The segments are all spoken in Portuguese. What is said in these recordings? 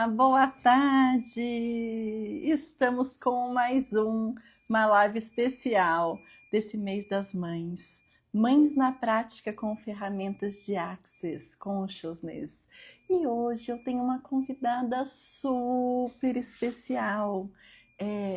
boa tarde! Estamos com uma live especial desse mês das mães. Mães na prática com ferramentas de Access Consciousness. E hoje eu tenho uma convidada super especial.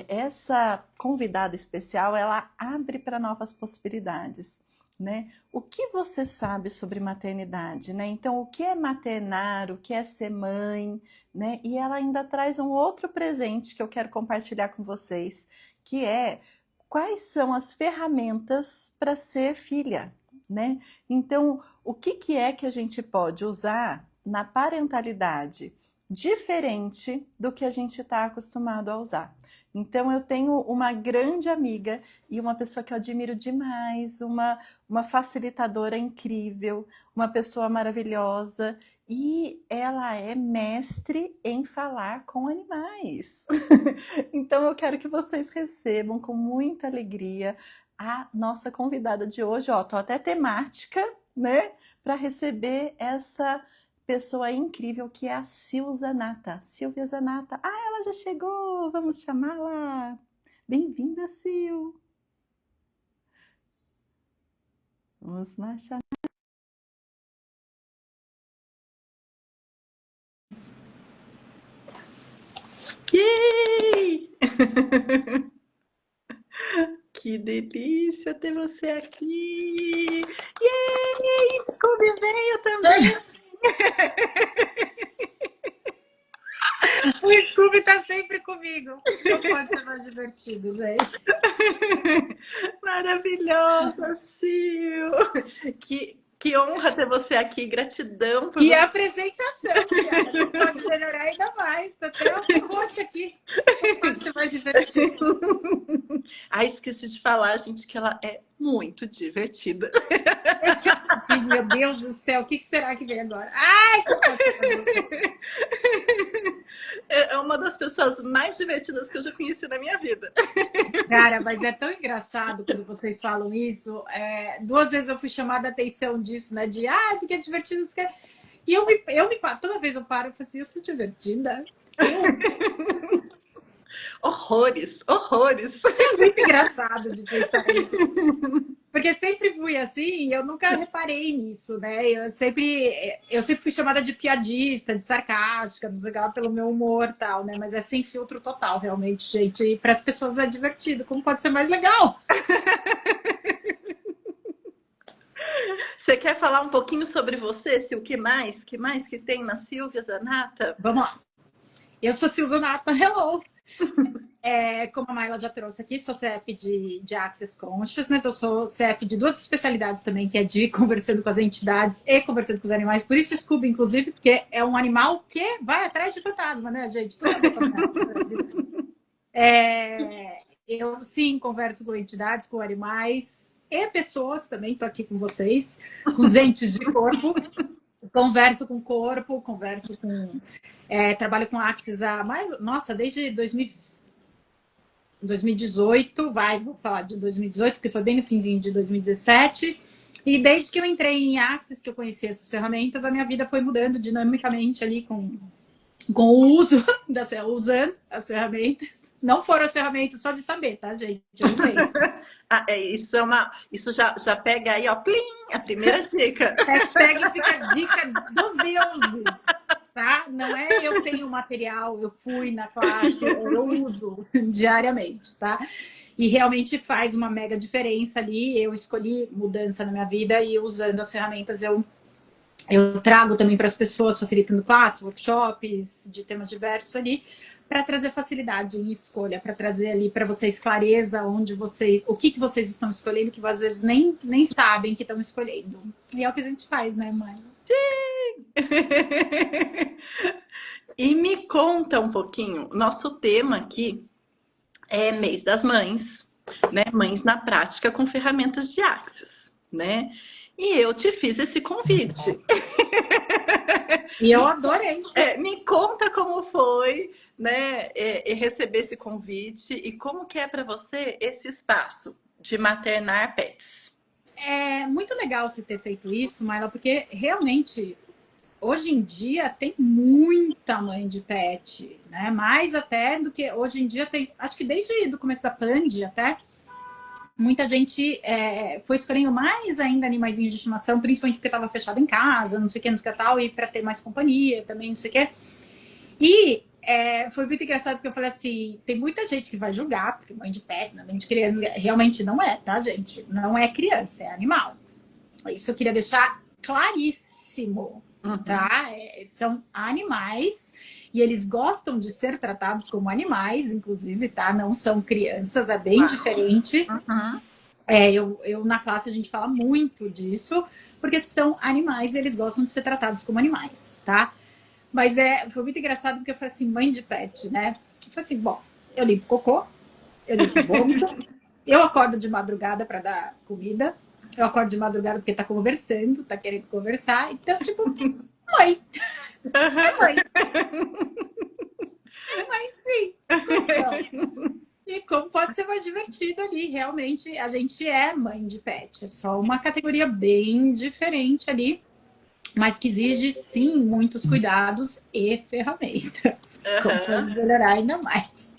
Essa convidada especial, ela abre para novas possibilidades, né? O que você sabe sobre maternidade, né? Então, o que é maternar, o que é ser mãe, né? E ela ainda traz um outro presente que eu quero compartilhar com vocês, que é quais são as ferramentas para ser filha, né? Então, o que é que a gente pode usar na parentalidade diferente do que a gente está acostumado a usar? Então, eu tenho uma grande amiga e uma pessoa que eu admiro demais, uma facilitadora incrível, uma pessoa maravilhosa, e ela é mestre em falar com animais. Então eu quero que vocês recebam com muita alegria a nossa convidada de hoje, ó, tô até temática, né, para receber essa pessoa incrível que é a Silvia Zanata. Silvia Zanata. Ah, ela já chegou, vamos chamá-la. Bem-vinda, Sil. Vamos lá chamar. Yay! Que delícia ter você aqui! Yay! Scooby veio também! O Scooby tá sempre comigo. Não pode ser mais divertido, gente. Maravilhosa, Sil! Que honra ter você aqui, gratidão por Que você. apresentação, Ciara. Não pode melhorar ainda mais. Tá até roxa aqui. Não pode ser mais divertido. Ah, esqueci de falar, gente, que ela é muito divertida. Meu Deus do céu, o que será que vem agora? Ai, que É uma das pessoas mais divertidas que eu já conheci na minha vida. Cara, mas é tão engraçado quando vocês falam isso. Duas vezes eu fui chamada a atenção disso, né? Porque é divertido. E toda vez eu paro e falo assim, eu sou divertida. Horrores, horrores. É muito engraçado de pensar isso. Porque sempre fui assim e eu nunca reparei nisso, né? Eu sempre fui chamada de piadista, de sarcástica, não sei lá, pelo meu humor e tal, né? Mas é sem filtro total, realmente, gente. E para as pessoas é divertido. Como pode ser mais legal? Você quer falar um pouquinho sobre você, Sil? O que mais? Que mais que tem na Silvia Zanata? Vamos lá. Eu sou Silzanata, hello! Como a Mayla já trouxe aqui, sou CF de Access Consciousness, eu sou CF de duas especialidades também, que é de conversando com as entidades e conversando com os animais, por isso Scooby, inclusive, porque é um animal que vai atrás de fantasma, né, gente? Tudo a ver com eu, sim, converso com entidades, com animais e pessoas também, estou aqui com vocês, com os entes de corpo. Converso com o corpo, trabalho com Access desde 2018, vou falar de 2018, porque foi bem no finzinho de 2017. E desde que eu entrei em Access, que eu conheci essas ferramentas, a minha vida foi mudando dinamicamente ali com o uso, usando as ferramentas. Não foram as ferramentas só de saber, tá, gente? Eu usei. Isso já pega aí, ó, plim, a primeira dica. Hashtag fica a dica dos deuses, tá? Não é eu tenho material, eu fui na classe, eu uso diariamente, tá? E realmente faz uma mega diferença ali. Eu escolhi mudança na minha vida e usando as ferramentas eu trago também para as pessoas, facilitando classes, workshops de temas diversos ali, para trazer facilidade em escolha, para trazer ali para vocês clareza o que vocês estão escolhendo, que às vezes nem sabem que estão escolhendo. E é o que a gente faz, né, mãe? E me conta um pouquinho, nosso tema aqui é Mês das Mães, né? Mães na prática com ferramentas de Access, né? E eu te fiz esse convite. E eu adorei. Me conta como foi, né, receber esse convite e como que é para você esse espaço de maternar pets. É muito legal você ter feito isso, Maila, porque realmente hoje em dia tem muita mãe de pet, né? Mais até do que hoje em dia tem, acho que desde o começo da pandemia até, muita gente foi escolhendo mais ainda animaizinhos de estimação, principalmente porque estava fechado em casa, não sei o que, não sei o que tal, e para ter mais companhia também, não sei o que. E foi muito engraçado porque eu falei assim, tem muita gente que vai julgar, porque mãe de pet, mãe de criança, realmente não é, tá, gente? Não é criança, é animal. Isso eu queria deixar claríssimo, tá? São animais e eles gostam de ser tratados como animais, inclusive, tá? Não são crianças, é bem diferente. Eu na classe a gente fala muito disso, porque são animais e eles gostam de ser tratados como animais, tá? Mas foi muito engraçado porque eu falei assim, mãe de pet, né? Eu falei assim, bom, eu limpo cocô, eu limpo vômito, eu acordo de madrugada para dar comida, eu acordo de madrugada porque tá conversando, tá querendo conversar, então, tipo, mãe, é mãe. É mãe, sim. Então, e como pode ser mais divertido ali, realmente, a gente é mãe de pet, é só uma categoria bem diferente ali, mas que exige, sim, muitos cuidados e ferramentas, como pode melhorar ainda mais.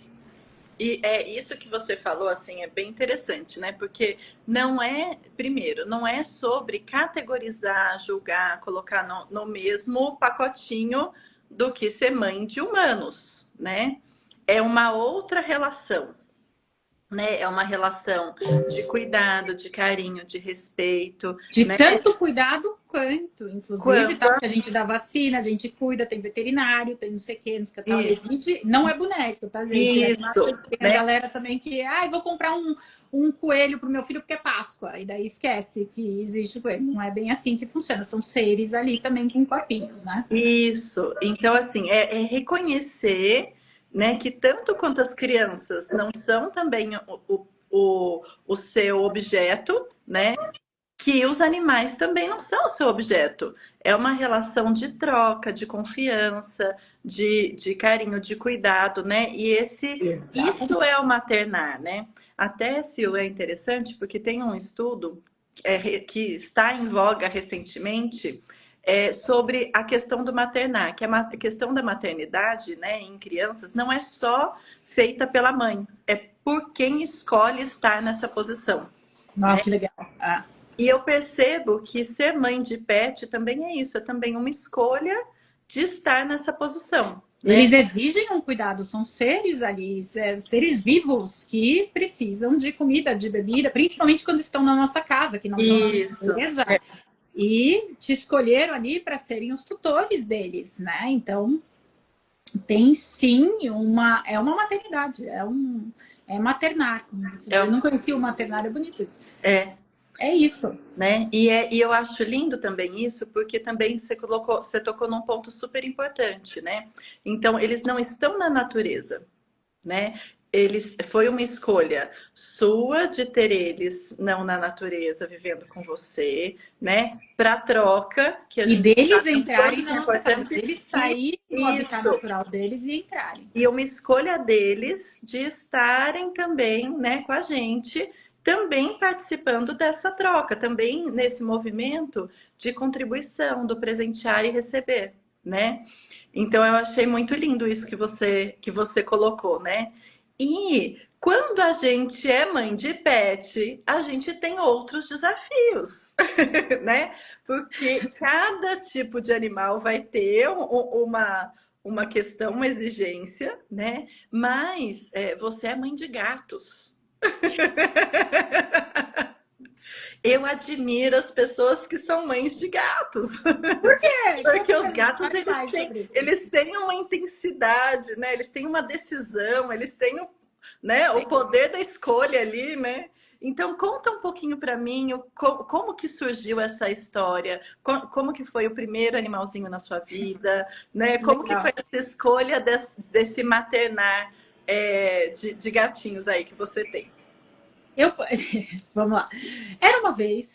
E é isso que você falou, assim, é bem interessante, né? Porque não é, primeiro, não é sobre categorizar, julgar, colocar no mesmo pacotinho do que ser mãe de humanos, né? É uma outra relação, né? É uma relação de cuidado, de carinho, de respeito, De né? tanto cuidado quanto, inclusive, Quanto tá? Porque a gente dá vacina, a gente cuida, tem veterinário, tem não sei o que, não sei o que tal. isso, Existe, não é boneco, tá, gente? É isso, tem a né? galera também que, vou comprar um coelho pro meu filho porque é Páscoa. E daí esquece que existe o coelho. Não é bem assim que funciona. São seres ali também com corpinhos, né? Isso. Então, assim, é reconhecer, né, que tanto quanto as crianças não são também o seu objeto, né, que os animais também não são o seu objeto. É uma relação de troca, de confiança, de carinho, de cuidado, né? Isso é o maternar, né? Até, Sil, é interessante porque tem um estudo que está em voga recentemente sobre a questão do maternar, que a questão da maternidade, né, em crianças não é só feita pela mãe, é por quem escolhe estar nessa posição. Nossa, que legal. E eu percebo que ser mãe de pet também é isso, é também uma escolha de estar nessa posição. Eles exigem um cuidado, são seres ali, seres vivos que precisam de comida, de bebida, principalmente quando estão na nossa casa, que não estão na natureza. E te escolheram ali para serem os tutores deles, né? Então, tem sim é uma maternidade, é maternar, como você diz. Eu não conhecia o maternar, é bonito isso. É isso. Né? E eu acho lindo também isso, porque também você tocou num ponto super importante, né? Então, eles não estão na natureza, né? Foi uma escolha sua de ter eles não na natureza, vivendo com você, né? Para troca, que a e gente deles sabe entrarem na nossa casa, importante. deles saírem do habitat natural deles e entrarem. E uma escolha deles de estarem também, né, com a gente, também participando dessa troca, também nesse movimento de contribuição, do presentear e receber, né? Então eu achei muito lindo isso que você colocou, né? E quando a gente é mãe de pet, a gente tem outros desafios, né? Porque cada tipo de animal vai ter uma questão, uma exigência, né? Mas você é mãe de gatos. Eu admiro as pessoas que são mães de gatos. Por quê? Porque os gatos, eles têm uma intensidade, né? Eles têm uma decisão, eles têm né, o poder da escolha ali, né? Então, conta um pouquinho para mim como que surgiu essa história, como que foi o primeiro animalzinho na sua vida, né? Como que foi essa escolha desse maternar de gatinhos aí que você tem? Vamos lá. Era uma vez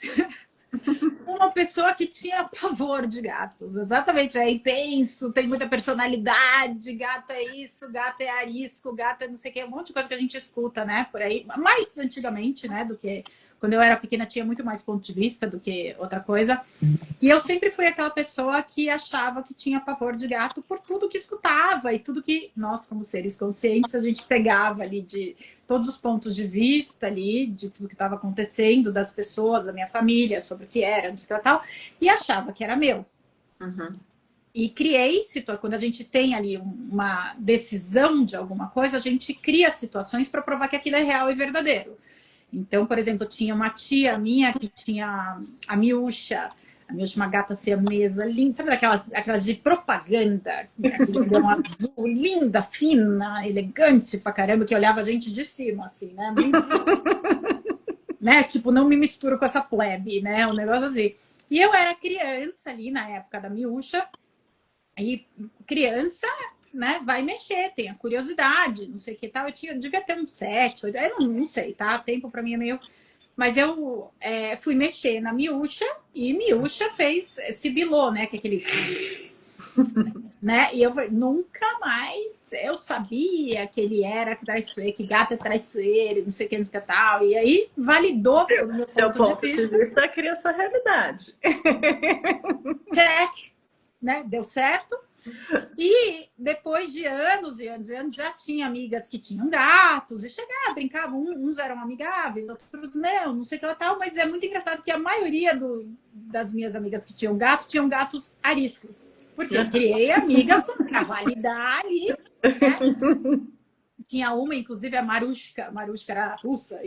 uma pessoa que tinha pavor de gatos. Exatamente, é intenso, tem muita personalidade, gato é isso, gato é arisco, gato é não sei o que, um monte de coisa que a gente escuta, né, por aí. Mais antigamente, né, do que quando eu era pequena tinha muito mais ponto de vista do que outra coisa. E eu sempre fui aquela pessoa que achava que tinha pavor de gato por tudo que escutava e tudo que nós, como seres conscientes, a gente pegava ali de todos os pontos de vista ali, de tudo que estava acontecendo, das pessoas, da minha família, sobre o que era, não sei o que tal, e achava que era meu. Uhum. E criei quando a gente tem ali uma decisão de alguma coisa, a gente cria situações para provar que aquilo é real e verdadeiro. Então, por exemplo, tinha uma tia minha que tinha a Miúcha, uma gata siamesa, linda, sabe aquelas de propaganda, aquele olhão azul, linda, fina, elegante pra caramba, que olhava a gente de cima, assim, né? Muito, né? Tipo, não me misturo com essa plebe, né? Um negócio assim. E eu era criança ali na época da Miúcha, e criança, né, vai mexer, tem a curiosidade, não sei o que tal. Eu devia ter uns 7, 8, eu não sei, tá? Tempo pra mim é meio. Mas eu fui mexer na Miúcha e Miúcha fez sibilou, né? Que é aquele. Né? E eu falei, nunca mais eu sabia que ele era traiçoeiro, que gato é traiçoeiro, não sei o que, não sei o que tal. E aí validou pelo meu ponto de vista cria sua realidade. Check, né? Deu certo. E depois de anos e anos e anos, já tinha amigas que tinham gatos e chegavam, brincavam, uns eram amigáveis, outros não sei o que lá tal, mas é muito engraçado que a maioria das minhas amigas que tinham gatos ariscos. Porque eu criei amigas para validar ali, né? Tinha uma, inclusive, a Marushka era russa,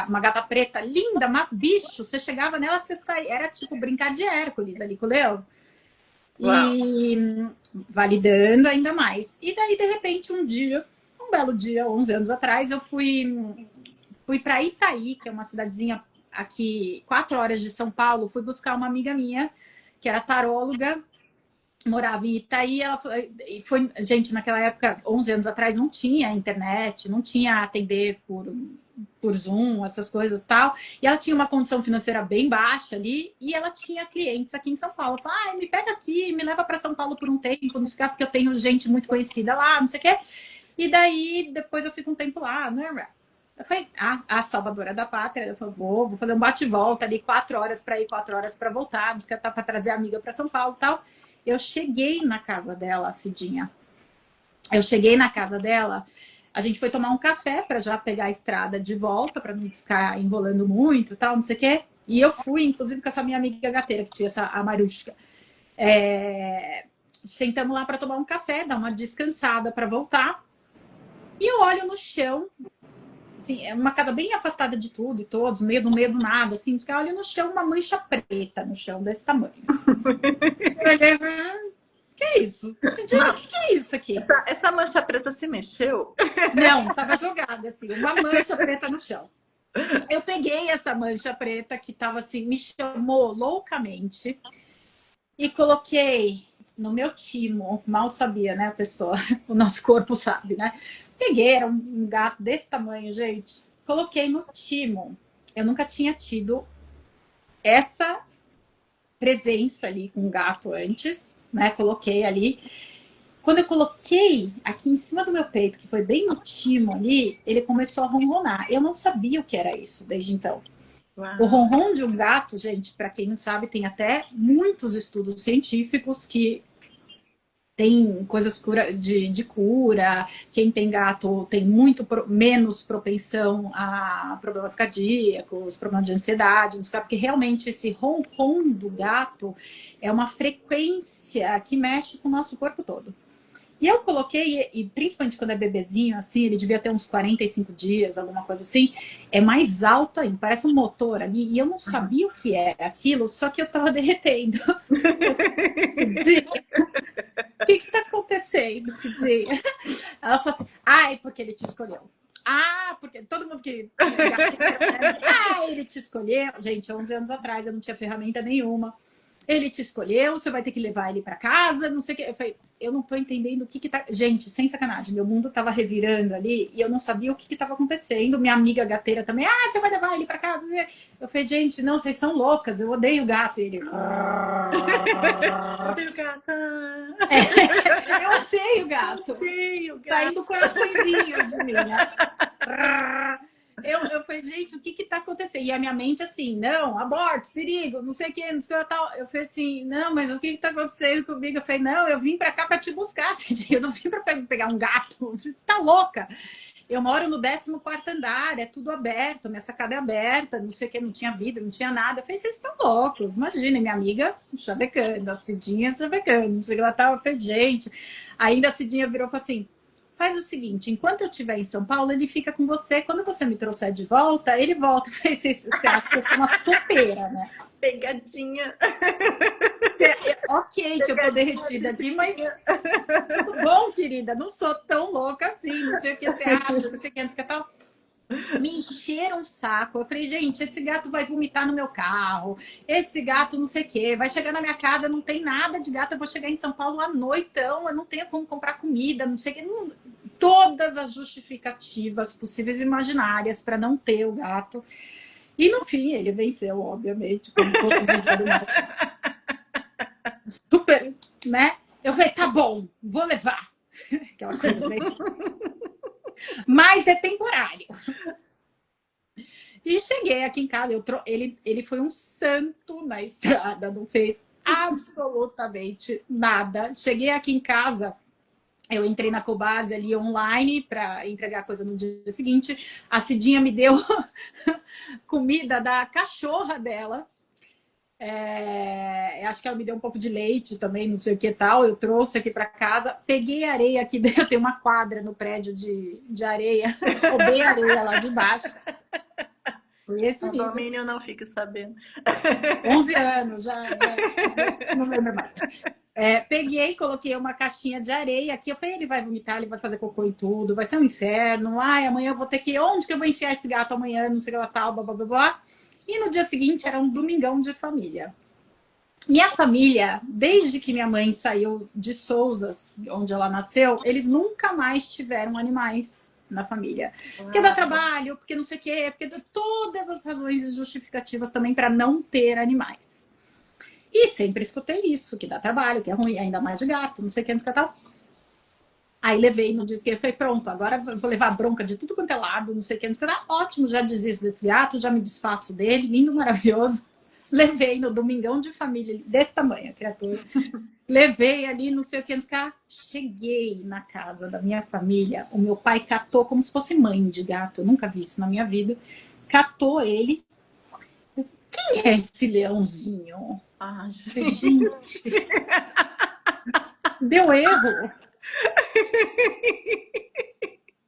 uma gata preta, linda, mas bicho, você chegava nela, você saía, era tipo brincar de Hércules ali com o leão. E validando ainda mais. E daí, de repente, um belo dia, 11 anos atrás, eu fui para Itaí, que é uma cidadezinha aqui, 4 horas de São Paulo. Fui buscar uma amiga minha, que era taróloga, morava em Itaí. Ela foi, gente, naquela época, 11 anos atrás, não tinha internet, não tinha atender por Zoom, essas coisas e tal. E ela tinha uma condição financeira bem baixa ali, e ela tinha clientes aqui em São Paulo. Ela falou, me pega aqui, me leva para São Paulo por um tempo, não sei o que, porque eu tenho gente muito conhecida lá, não sei o que. E daí, depois eu fico um tempo lá, não é? Eu falei, a salvadora da pátria. Eu falei, vou fazer um bate-volta ali, 4 horas para ir, 4 horas para voltar, não sei o que, para trazer a amiga para São Paulo e tal. Eu cheguei na casa dela, a Cidinha. Eu cheguei na casa dela, a gente foi tomar um café para já pegar a estrada de volta, para não ficar enrolando muito e tal, não sei o quê. E eu fui, inclusive, com essa minha amiga gateira, que tinha a Marushka. Sentamos lá para tomar um café, dar uma descansada para voltar. E eu olho no chão, assim, é uma casa bem afastada de tudo e todos, no meio do nada, assim, eu olho no chão, uma mancha preta no chão, desse tamanho. Assim. Eu olhei, que é isso? O que é isso aqui? Essa mancha preta se mexeu? Não, tava jogada, assim, uma mancha preta no chão. Eu peguei essa mancha preta que tava assim, me chamou loucamente e coloquei no meu timo. Mal sabia, né, a pessoa? O nosso corpo sabe, né? Peguei, era um gato desse tamanho, gente. Coloquei no timo. Eu nunca tinha tido essa presença ali com o gato antes, né? Coloquei ali. Quando eu coloquei aqui em cima do meu peito, que foi bem no timo ali, ele começou a ronronar. Eu não sabia o que era isso desde então. Uau. O ronron de um gato, gente, para quem não sabe, tem até muitos estudos científicos que tem coisas de cura. Quem tem gato tem muito menos propensão a problemas cardíacos, problemas de ansiedade, porque realmente esse ronron do gato é uma frequência que mexe com o nosso corpo todo. E eu coloquei, e principalmente quando é bebezinho, assim, ele devia ter uns 45 dias, alguma coisa assim, é mais alto ainda, parece um motor ali, e eu não sabia o que era aquilo, só que eu tava derretendo. O que tá acontecendo esse dia? Ela falou assim, porque ele te escolheu. Porque todo mundo que... ele te escolheu. Gente, 11 anos atrás eu não tinha ferramenta nenhuma. Ele te escolheu, você vai ter que levar ele para casa, não sei o que. Eu falei, eu não tô entendendo o que tá... Gente, sem sacanagem, meu mundo tava revirando ali e eu não sabia o que tava acontecendo. Minha amiga gateira também, você vai levar ele para casa? Eu falei, gente, não, vocês são loucas, eu odeio gato. E ele... Odeio gato. Eu odeio gato. Odeio gato. Tá indo coraçõezinhos de mim, né? Eu falei, falei, gente, o que que tá acontecendo? E a minha mente assim, não, aborto, perigo, não sei o que, não sei o que tal. Eu falei assim, não, mas o que que tá acontecendo comigo? Eu falei, não, eu vim pra cá pra te buscar, eu não vim pra pegar um gato, você tá louca. Eu moro no 14º andar, é tudo aberto, minha sacada é aberta, não sei o que, não tinha vidro, não tinha nada. Eu falei, vocês estão loucos, imagina, minha amiga chavecando, a Cidinha chavecando, não sei o que ela tava. Eu falei, gente. Ainda a Cidinha virou e falou assim, faz o seguinte, enquanto eu estiver em São Paulo, ele fica com você, quando você me trouxer de volta, ele volta. Eu falei, você acha que eu sou uma topeira, né? Pegadinha. Ok, que eu tô derretida aqui, mas tudo bom, querida, não sou tão louca assim, não sei o que você acha, não sei o que, não sei o que tal. Me encheram o saco. Eu falei, gente, esse gato vai vomitar no meu carro, esse gato não sei o que, vai chegar na minha casa, não tem nada de gato, eu vou chegar em São Paulo à noitão, eu não tenho como comprar comida, não sei o que. Não... Todas as justificativas possíveis e imaginárias para não ter o gato. E no fim, ele venceu, obviamente, como todos os animais. Super, né? Eu falei, tá bom, vou levar. Aquela coisa bem... Mas é temporário. E cheguei aqui em casa, ele foi um santo na estrada, não fez absolutamente nada. Cheguei aqui em casa, eu entrei na Cobase ali online para entregar coisa no dia seguinte. A Cidinha me deu comida da cachorra dela. Acho que ela me deu um pouco de leite também, não sei o que tal. Eu trouxe aqui para casa, peguei areia aqui dentro, tem uma quadra no prédio de areia, roubei areia lá de baixo. Foi esse o nível. domínio não fica sabendo. 11 anos, já não lembro mais. Peguei, coloquei uma caixinha de areia aqui. Eu falei, ele vai vomitar, ele vai fazer cocô e tudo, vai ser um inferno. Ai, amanhã eu vou ter que... Onde que eu vou enfiar esse gato amanhã? Não sei o que tal, blá, blá, blá, blá. E no dia seguinte era um domingão de família. Minha família, desde que minha mãe saiu de Sousas, onde ela nasceu, eles nunca mais tiveram animais na família. Porque dá trabalho, porque não sei o quê, porque dá todas as razões justificativas também para não ter animais. E sempre escutei isso, que dá trabalho, que é ruim, ainda mais de gato, não sei o que, não sei o que tal. Aí levei no disque, falei, pronto, agora eu vou levar bronca de tudo quanto é lado, não sei o que, não sei o que tal. Ótimo, já desisto desse gato, já me desfaço dele, lindo, maravilhoso. Levei no domingão de família, desse tamanho, a criatura. Levei ali, não sei o que, não sei o que. Cheguei na casa da minha família, o meu pai catou como se fosse mãe de gato, eu nunca vi isso na minha vida. Catou ele. Quem é esse leãozinho? Ah, gente. Deu erro.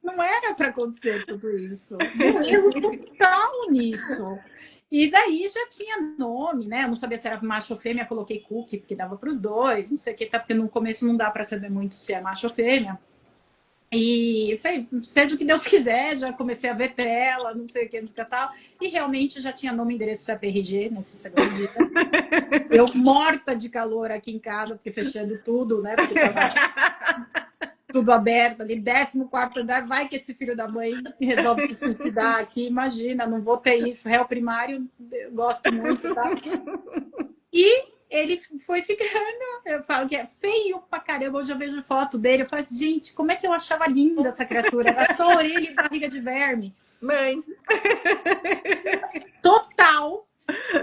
Não era para acontecer tudo isso. Deu erro total nisso. E daí já tinha nome, né? Eu não sabia se era macho ou fêmea, coloquei cookie, porque dava para os dois, não sei o que, tá? Porque no começo não dá para saber muito se é macho ou fêmea. E falei, seja o que Deus quiser, já comecei a ver tela, não sei o que, não sei o que tal. E realmente já tinha nome, endereço, CPRG nesse segundo dia. Eu morta de calor aqui em casa, porque fechando tudo, né? Porque tava tudo aberto ali, 14º andar, vai que esse filho da mãe resolve se suicidar aqui, imagina, não vou ter isso, réu primário, eu gosto muito, tá? E ele foi ficando, eu falo que é feio pra caramba, hoje eu vejo foto dele, eu falo, gente, como é que eu achava linda essa criatura, era só orelha e barriga de verme. Mãe! Total!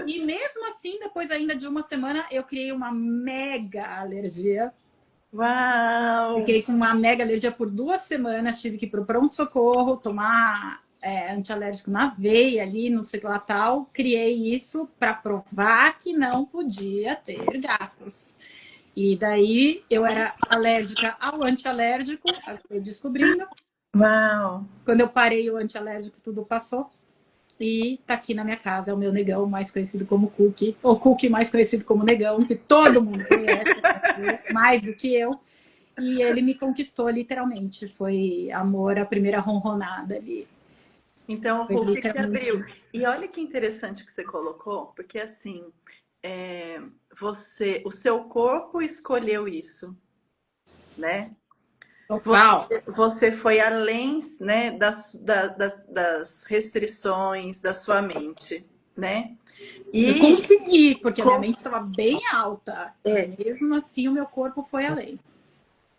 E mesmo assim, depois ainda de uma semana, eu criei uma mega alergia. Uau! Fiquei com uma mega alergia por 2 semanas, tive que ir pro pronto-socorro, tomar antialérgico na veia ali, não sei o que lá tal. Criei isso para provar que não podia ter gatos. E daí eu era alérgica ao antialérgico, eu fui descobrindo. Uau! Quando eu parei o antialérgico, tudo passou. E tá aqui na minha casa, é o meu negão, mais conhecido como Cookie, ou Cookie mais conhecido como negão, que todo mundo conhece, mais do que eu. E ele me conquistou, literalmente. Foi amor à primeira ronronada ali. Então, o Foi Hulk te literalmente... abriu. E olha que interessante que você colocou, porque assim, o seu corpo escolheu isso, né? Total. Você foi além, né, das restrições da sua mente, né? Eu E consegui, porque a minha mente estava bem alta. E mesmo assim, o meu corpo foi além.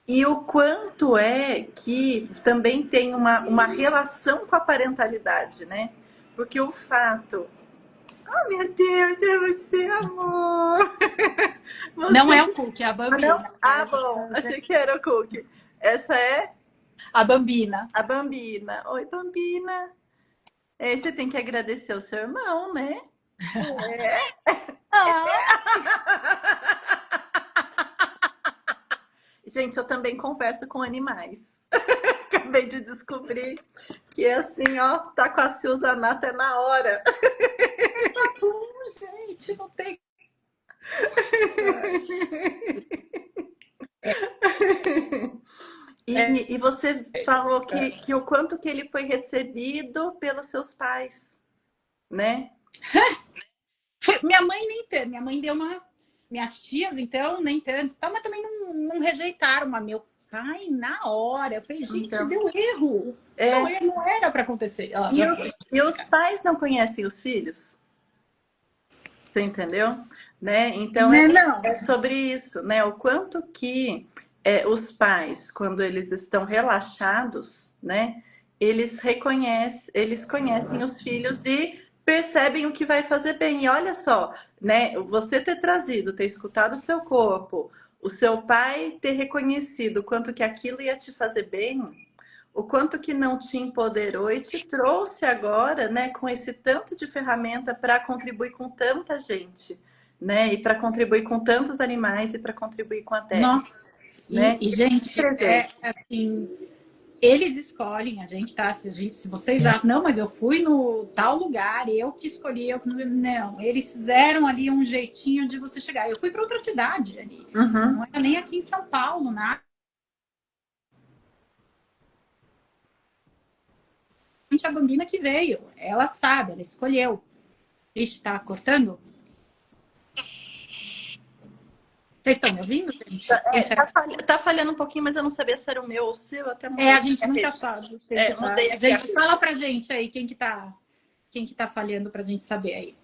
E o quanto é que também tem uma relação com a parentalidade, né? Porque o fato... Oh, meu Deus, é você, amor! Não é Você... o Cookie, é a Ah, não? Bambina. Ah, bom. Achei que era o Cookie. Essa é A Bambina. a Bambina. Oi, Bambina. É, você tem que agradecer o seu irmão, né? Ah, Gente, eu também converso com animais. Acabei de descobrir que assim, ó, tá com a Silzanato é na hora. tá bom, gente, não tem. É, E você falou que o quanto que ele foi recebido pelos seus pais, né? minha mãe nem tanto, minha mãe deu uma. Minhas tias, então, nem tanto, tá, mas também não rejeitaram, mas meu pai, na hora, eu falei, gente, Então, deu erro. Não, é. não era para acontecer. Ó, E já os, foi. e os pais não conhecem os filhos? Você entendeu? Né? Então Né, não. é sobre isso, né? O quanto que os pais, quando eles estão relaxados, né? Eles conhecem os filhos e percebem o que vai fazer bem. E olha só, né? Você ter trazido, ter escutado o seu corpo, o seu pai ter reconhecido o quanto que aquilo ia te fazer bem, o quanto que não te empoderou e te trouxe agora, né, com esse tanto de ferramenta para contribuir com tanta gente, né, e para contribuir com tantos animais e para contribuir com a Terra, Nossa, né? gente, é Presente. assim, eles escolhem a gente, tá? Se vocês acham, não, mas eu fui no tal lugar, eu que escolhi, eu que não, eles fizeram ali um jeitinho de você chegar. Eu fui para outra cidade ali, Uhum, não era nem aqui em São Paulo, nada. A Bambina que veio, ela sabe, ela escolheu. Está cortando? Vocês estão me ouvindo, gente? Quem será? tá falhando um pouquinho, mas eu não sabia se era o meu ou o seu, eu até É, mudei a aqui gente a nunca rede. sabe. Mudei aqui a Gente, rede. fala pra gente aí quem que tá falhando pra gente saber aí.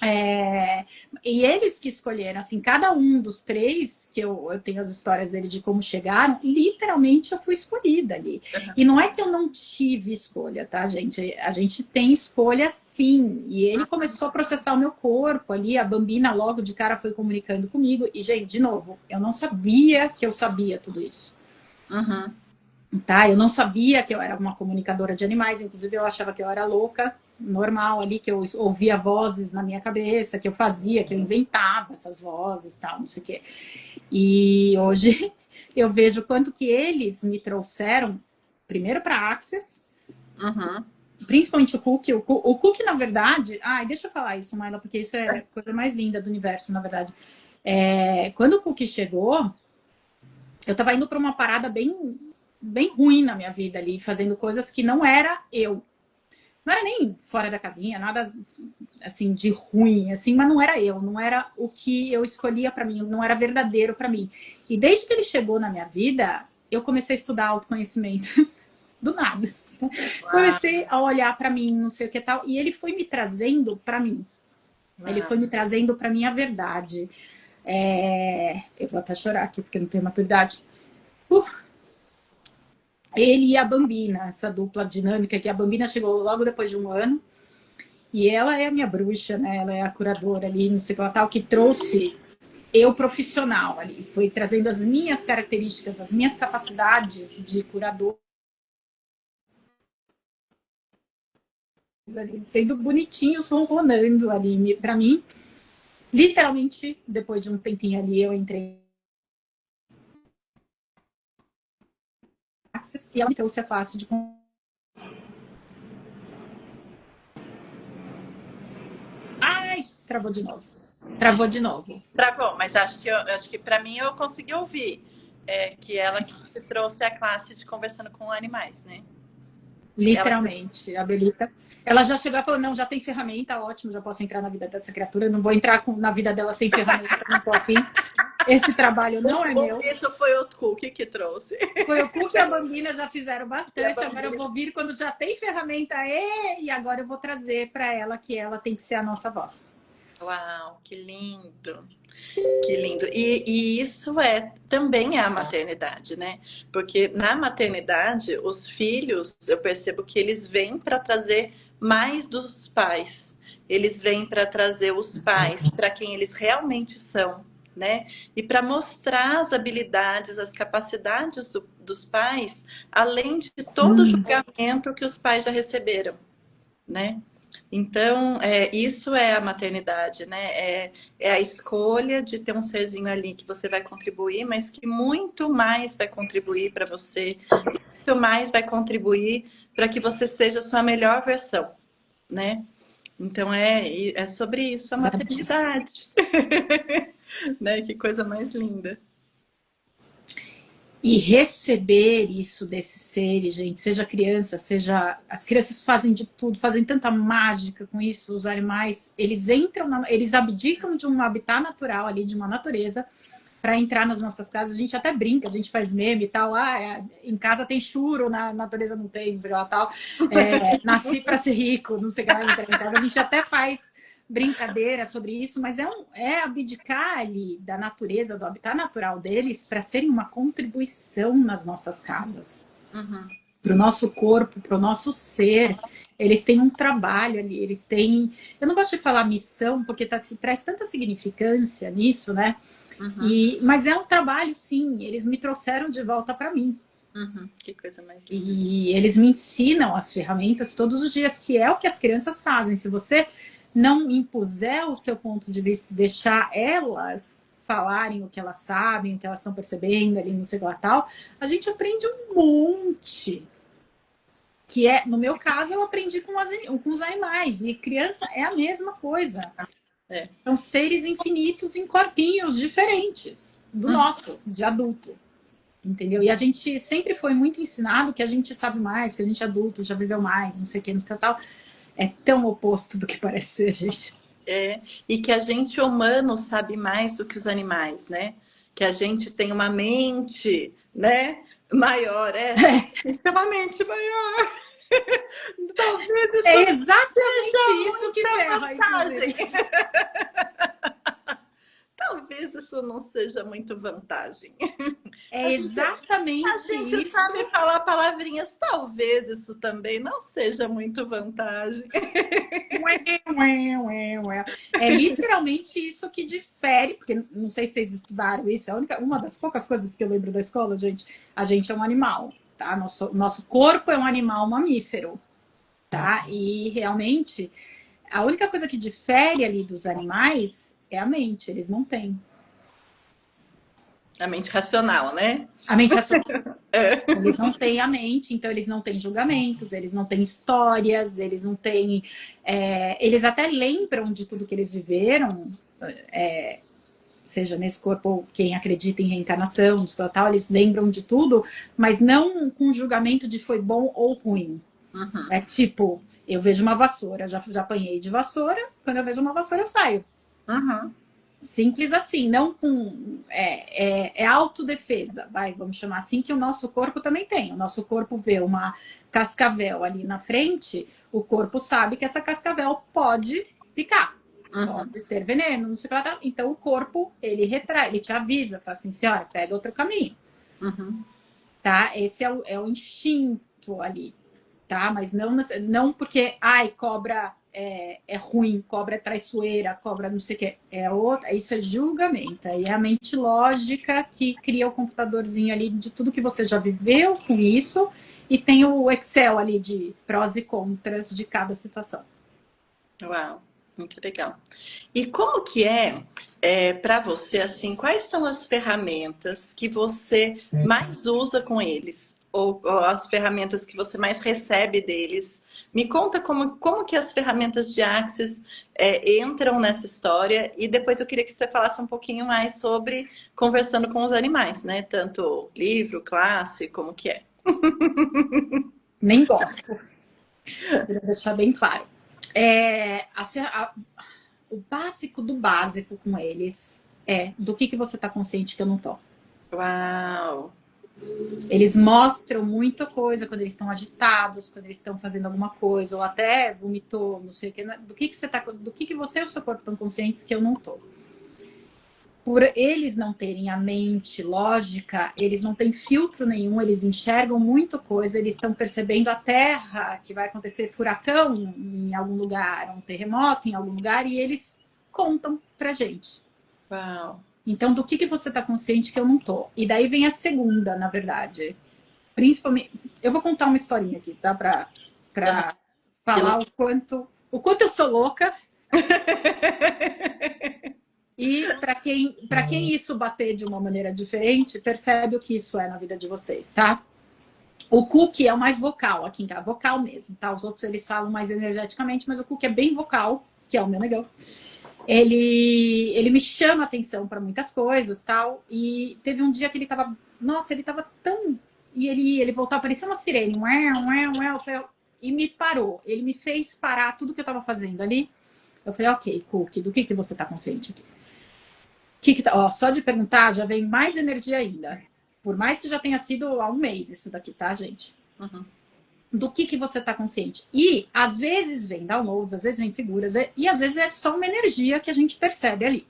É, e eles que escolheram, assim, cada um dos três, que eu tenho as histórias dele de como chegaram, literalmente eu fui escolhida ali. E não é que eu não tive escolha, tá, gente? A gente tem escolha sim. E ele começou a processar o meu corpo ali, a Bambina logo de cara foi comunicando comigo. E, gente, de novo, eu não sabia que eu sabia tudo isso. Uhum. Tá? Eu não sabia que eu era uma comunicadora de animais, inclusive eu achava que eu era louca, normal ali, que eu ouvia vozes na minha cabeça, que eu fazia, que eu inventava essas vozes, tal, não sei o quê. E hoje eu vejo quanto que eles me trouxeram, primeiro para Access, Uhum. principalmente o Cook. O Cook, na verdade... Ai, deixa eu falar isso, Maila, porque isso é a coisa mais linda do universo, na verdade. Quando o Cook chegou, eu tava indo para uma parada bem ruim na minha vida ali, fazendo coisas que não era eu. Não era nem fora da casinha, nada assim de ruim, assim, mas não era eu, não era o que eu escolhia para mim, não era verdadeiro para mim. E desde que ele chegou na minha vida, eu comecei a estudar autoconhecimento do nada. Comecei a olhar para mim, não sei o que tal, e ele foi me trazendo para mim. Ele foi me trazendo para minha verdade. Eu vou até chorar aqui porque não tenho maturidade. Ele e a Bambina, essa dupla dinâmica, que a Bambina chegou logo depois de um ano, e ela é a minha bruxa, né? Ela é a curadora ali, não sei o que tal, que trouxe eu profissional ali, foi trazendo as minhas características, as minhas capacidades de curador, ali, sendo bonitinhos, ronronando ali para mim. Literalmente, depois de um tempinho ali, eu entrei e ela me trouxe a classe de... Ai, travou de novo. Travou de novo. Travou, mas acho que para mim eu consegui ouvir que ela que te trouxe a classe de conversando com animais, né? Literalmente, a Belita. Ela já chegou e falou: não, já tem ferramenta, ótimo, já posso entrar na vida dessa criatura. Não vou entrar na vida dela sem ferramenta, não tô afim. Esse trabalho não é meu. Isso foi o Cookie que trouxe. Foi o Cook e a Bambina já fizeram bastante. Agora eu vou vir quando já tem ferramenta. E agora eu vou trazer para ela que ela tem que ser a nossa voz. Uau, que lindo! Que lindo. E isso também é a maternidade, né? Porque na maternidade, os filhos, eu percebo que eles vêm para trazer mais dos pais. Eles vêm para trazer os pais para quem eles realmente são, né? E para mostrar as habilidades, as capacidades dos pais, além de todo o julgamento que os pais já receberam, né? Então, isso é a maternidade, né? É a escolha de ter um serzinho ali que você vai contribuir, mas que muito mais vai contribuir para você, muito mais vai contribuir para que você seja a sua melhor versão, né? Então, é sobre isso a Exatamente isso. maternidade. Né? Que coisa mais linda. E receber isso desses seres, gente, seja criança, seja... As crianças fazem de tudo, fazem tanta mágica com isso, os animais, eles entram, eles abdicam de um habitat natural ali, de uma natureza, para entrar nas nossas casas. A gente até brinca, a gente faz meme e tal. Em casa tem churro, na natureza não tem, não sei lá tal. Nasci para ser rico, não sei lá, entrar em casa. A gente até faz brincadeira sobre isso, mas é abdicar ali da natureza, do habitat natural deles, para serem uma contribuição nas nossas casas. Uhum. Para o nosso corpo, para o nosso ser. Eles têm um trabalho ali, eles têm... Eu não gosto de falar missão, porque traz tanta significância nisso, né? Uhum. Mas é um trabalho, sim. Eles me trouxeram de volta para mim. Uhum. Que coisa mais linda. E eles me ensinam as ferramentas todos os dias, que é o que as crianças fazem. Se você não impuser o seu ponto de vista, deixar elas falarem o que elas sabem, o que elas estão percebendo ali no sei lá tal, a gente aprende um monte. Que é, no meu caso, eu aprendi com os animais. E criança é a mesma coisa. São seres infinitos em corpinhos diferentes do nosso, de adulto. Entendeu? E a gente sempre foi muito ensinado que a gente sabe mais, que a gente é adulto, já viveu mais, não sei o que, não sei o que tal. É tão oposto do que parece ser, gente. E que a gente humano sabe mais do que os animais, né? Que a gente tem uma mente, né? Maior, extremamente maior. Talvez isso É exatamente seja isso que muita ferra, vantagem. inclusive. Talvez isso não seja muito vantagem. É A exatamente gente isso. sabe falar palavrinhas, talvez isso também não seja muito vantagem. É literalmente isso que difere, porque não sei se vocês estudaram isso, é uma das poucas coisas que eu lembro da escola, gente. A gente é um animal, tá? Nosso corpo é um animal mamífero, tá? E realmente a única coisa que difere ali dos animais é a mente, eles não têm. A mente racional, né? A mente racional. Eles não têm a mente, então eles não têm julgamentos, eles não têm histórias, eles não têm. Eles até lembram de tudo que eles viveram, seja nesse corpo ou quem acredita em reencarnação, tal, eles lembram de tudo, mas não com julgamento de foi bom ou ruim. Uhum. É tipo, eu vejo uma vassoura, já apanhei de vassoura, quando eu vejo uma vassoura eu saio. Uhum. Simples assim, não com... É autodefesa, vamos chamar assim, que o nosso corpo também tem. O nosso corpo vê uma cascavel ali na frente, o corpo sabe que essa cascavel pode picar, pode ter veneno, não sei o que lá. Então o corpo, ele retrai, ele te avisa, fala assim, senhora, pega outro caminho. Uhum. Tá? Esse é o instinto ali, tá? Mas não porque, cobra é ruim, cobra é traiçoeira, cobra não sei o que, isso é julgamento. Aí é a mente lógica que cria o computadorzinho ali de tudo que você já viveu com isso e tem o Excel ali de prós e contras de cada situação. Uau, muito legal. E como que para você, assim, quais são as ferramentas que você mais usa com eles? Ou as ferramentas que você mais recebe deles? Me conta como que as ferramentas de Axis entram nessa história e depois eu queria que você falasse um pouquinho mais sobre conversando com os animais, né? Tanto livro, classe, como que é. Nem gosto. Queria deixar bem claro. O básico do básico com eles é do que você está consciente que eu não tô. Uau! Eles mostram muita coisa quando eles estão agitados, quando eles estão fazendo alguma coisa, ou até vomitou, não sei o que. Do que você tá, do que você e o seu corpo estão conscientes que eu não tô. por eles não terem a mente lógica, eles não têm filtro nenhum, eles enxergam muita coisa, eles estão percebendo a Terra, que vai acontecer furacão em algum lugar, um terremoto em algum lugar, e eles contam pra gente. Uau. Então, do que você tá consciente que eu não tô? E daí vem a segunda, na verdade. Principalmente, eu vou contar uma historinha aqui, tá? Pra falar o quanto eu sou louca. E para quem isso bater de uma maneira diferente, percebe o que isso é na vida de vocês, tá? O Cook é o mais vocal aqui, tá? Vocal mesmo, tá? Os outros eles falam mais energeticamente, mas o Cook é bem vocal, que é o meu negão. Ele me chama atenção para muitas coisas, tal. E teve um dia que ele tava, nossa, ele tava tão, e ele voltou a parecer uma sirene, e me parou. Ele me fez parar tudo que eu tava fazendo ali. Eu falei, ok, Cook, do que você tá consciente aqui? Ó, só de perguntar já vem mais energia ainda. Por mais que já tenha sido há um mês isso daqui, tá, gente? Uhum. Do que você tá consciente. E às vezes vem downloads, às vezes vem figuras, e às vezes é só uma energia que a gente percebe ali,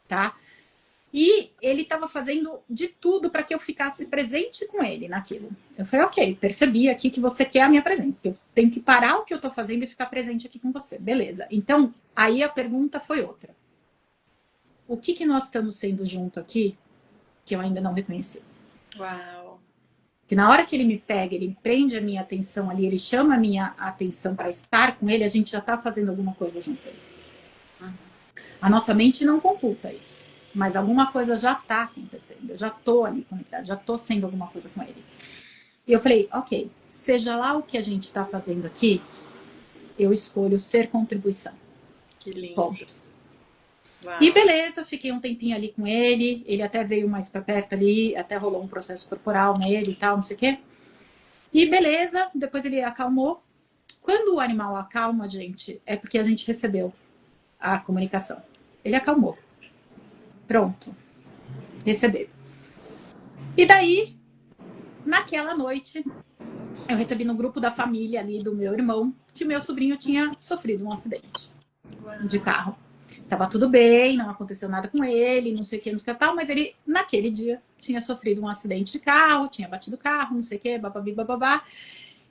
tá? E ele estava fazendo de tudo para que eu ficasse presente com ele naquilo. Eu falei, ok, percebi aqui que você quer a minha presença, que eu tenho que parar o que eu tô fazendo e ficar presente aqui com você. Beleza. Então, aí a pergunta foi outra. O que nós estamos sendo junto aqui que eu ainda não reconheci? Uau. Que na hora que ele me pega, ele prende a minha atenção ali, ele chama a minha atenção para estar com ele, a gente já está fazendo alguma coisa junto. A nossa mente não computa isso, mas alguma coisa já está acontecendo. Eu já estou ali conectada, já estou sendo alguma coisa com ele. E eu falei, ok, seja lá o que a gente está fazendo aqui, eu escolho ser contribuição. Que lindo. Ponto. Uau. E beleza, fiquei um tempinho ali com ele até veio mais pra perto ali, até rolou um processo corporal nele e tal, não sei o quê. E beleza, depois ele acalmou. Quando o animal acalma, gente, é porque a gente recebeu a comunicação. Ele acalmou. Pronto. Recebeu. E daí, naquela noite, eu recebi no grupo da família ali do meu irmão que o meu sobrinho tinha sofrido um acidente de carro. Tava tudo bem, não aconteceu nada com ele, não sei o que, não sei o que tal, mas ele, naquele dia, tinha sofrido um acidente de carro, tinha batido o carro, não sei o que, bababi, bababá.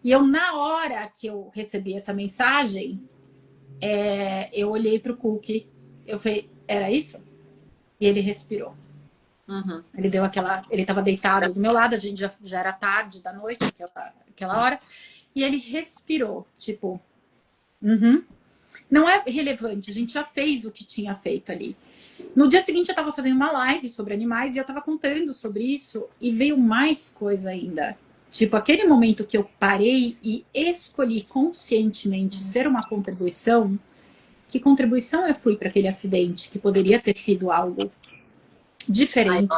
E eu, na hora que eu recebi essa mensagem, eu olhei pro Cook, eu falei, era isso? E ele respirou. Uhum. Ele deu aquela. Ele tava deitado do meu lado, a gente já era tarde da noite, aquela hora, e ele respirou, tipo, não é relevante, a gente já fez o que tinha feito ali. No dia seguinte eu estava fazendo uma live sobre animais e eu estava contando sobre isso e veio mais coisa ainda. Tipo, aquele momento que eu parei e escolhi conscientemente ser uma contribuição, que contribuição eu fui para aquele acidente, que poderia ter sido algo diferente,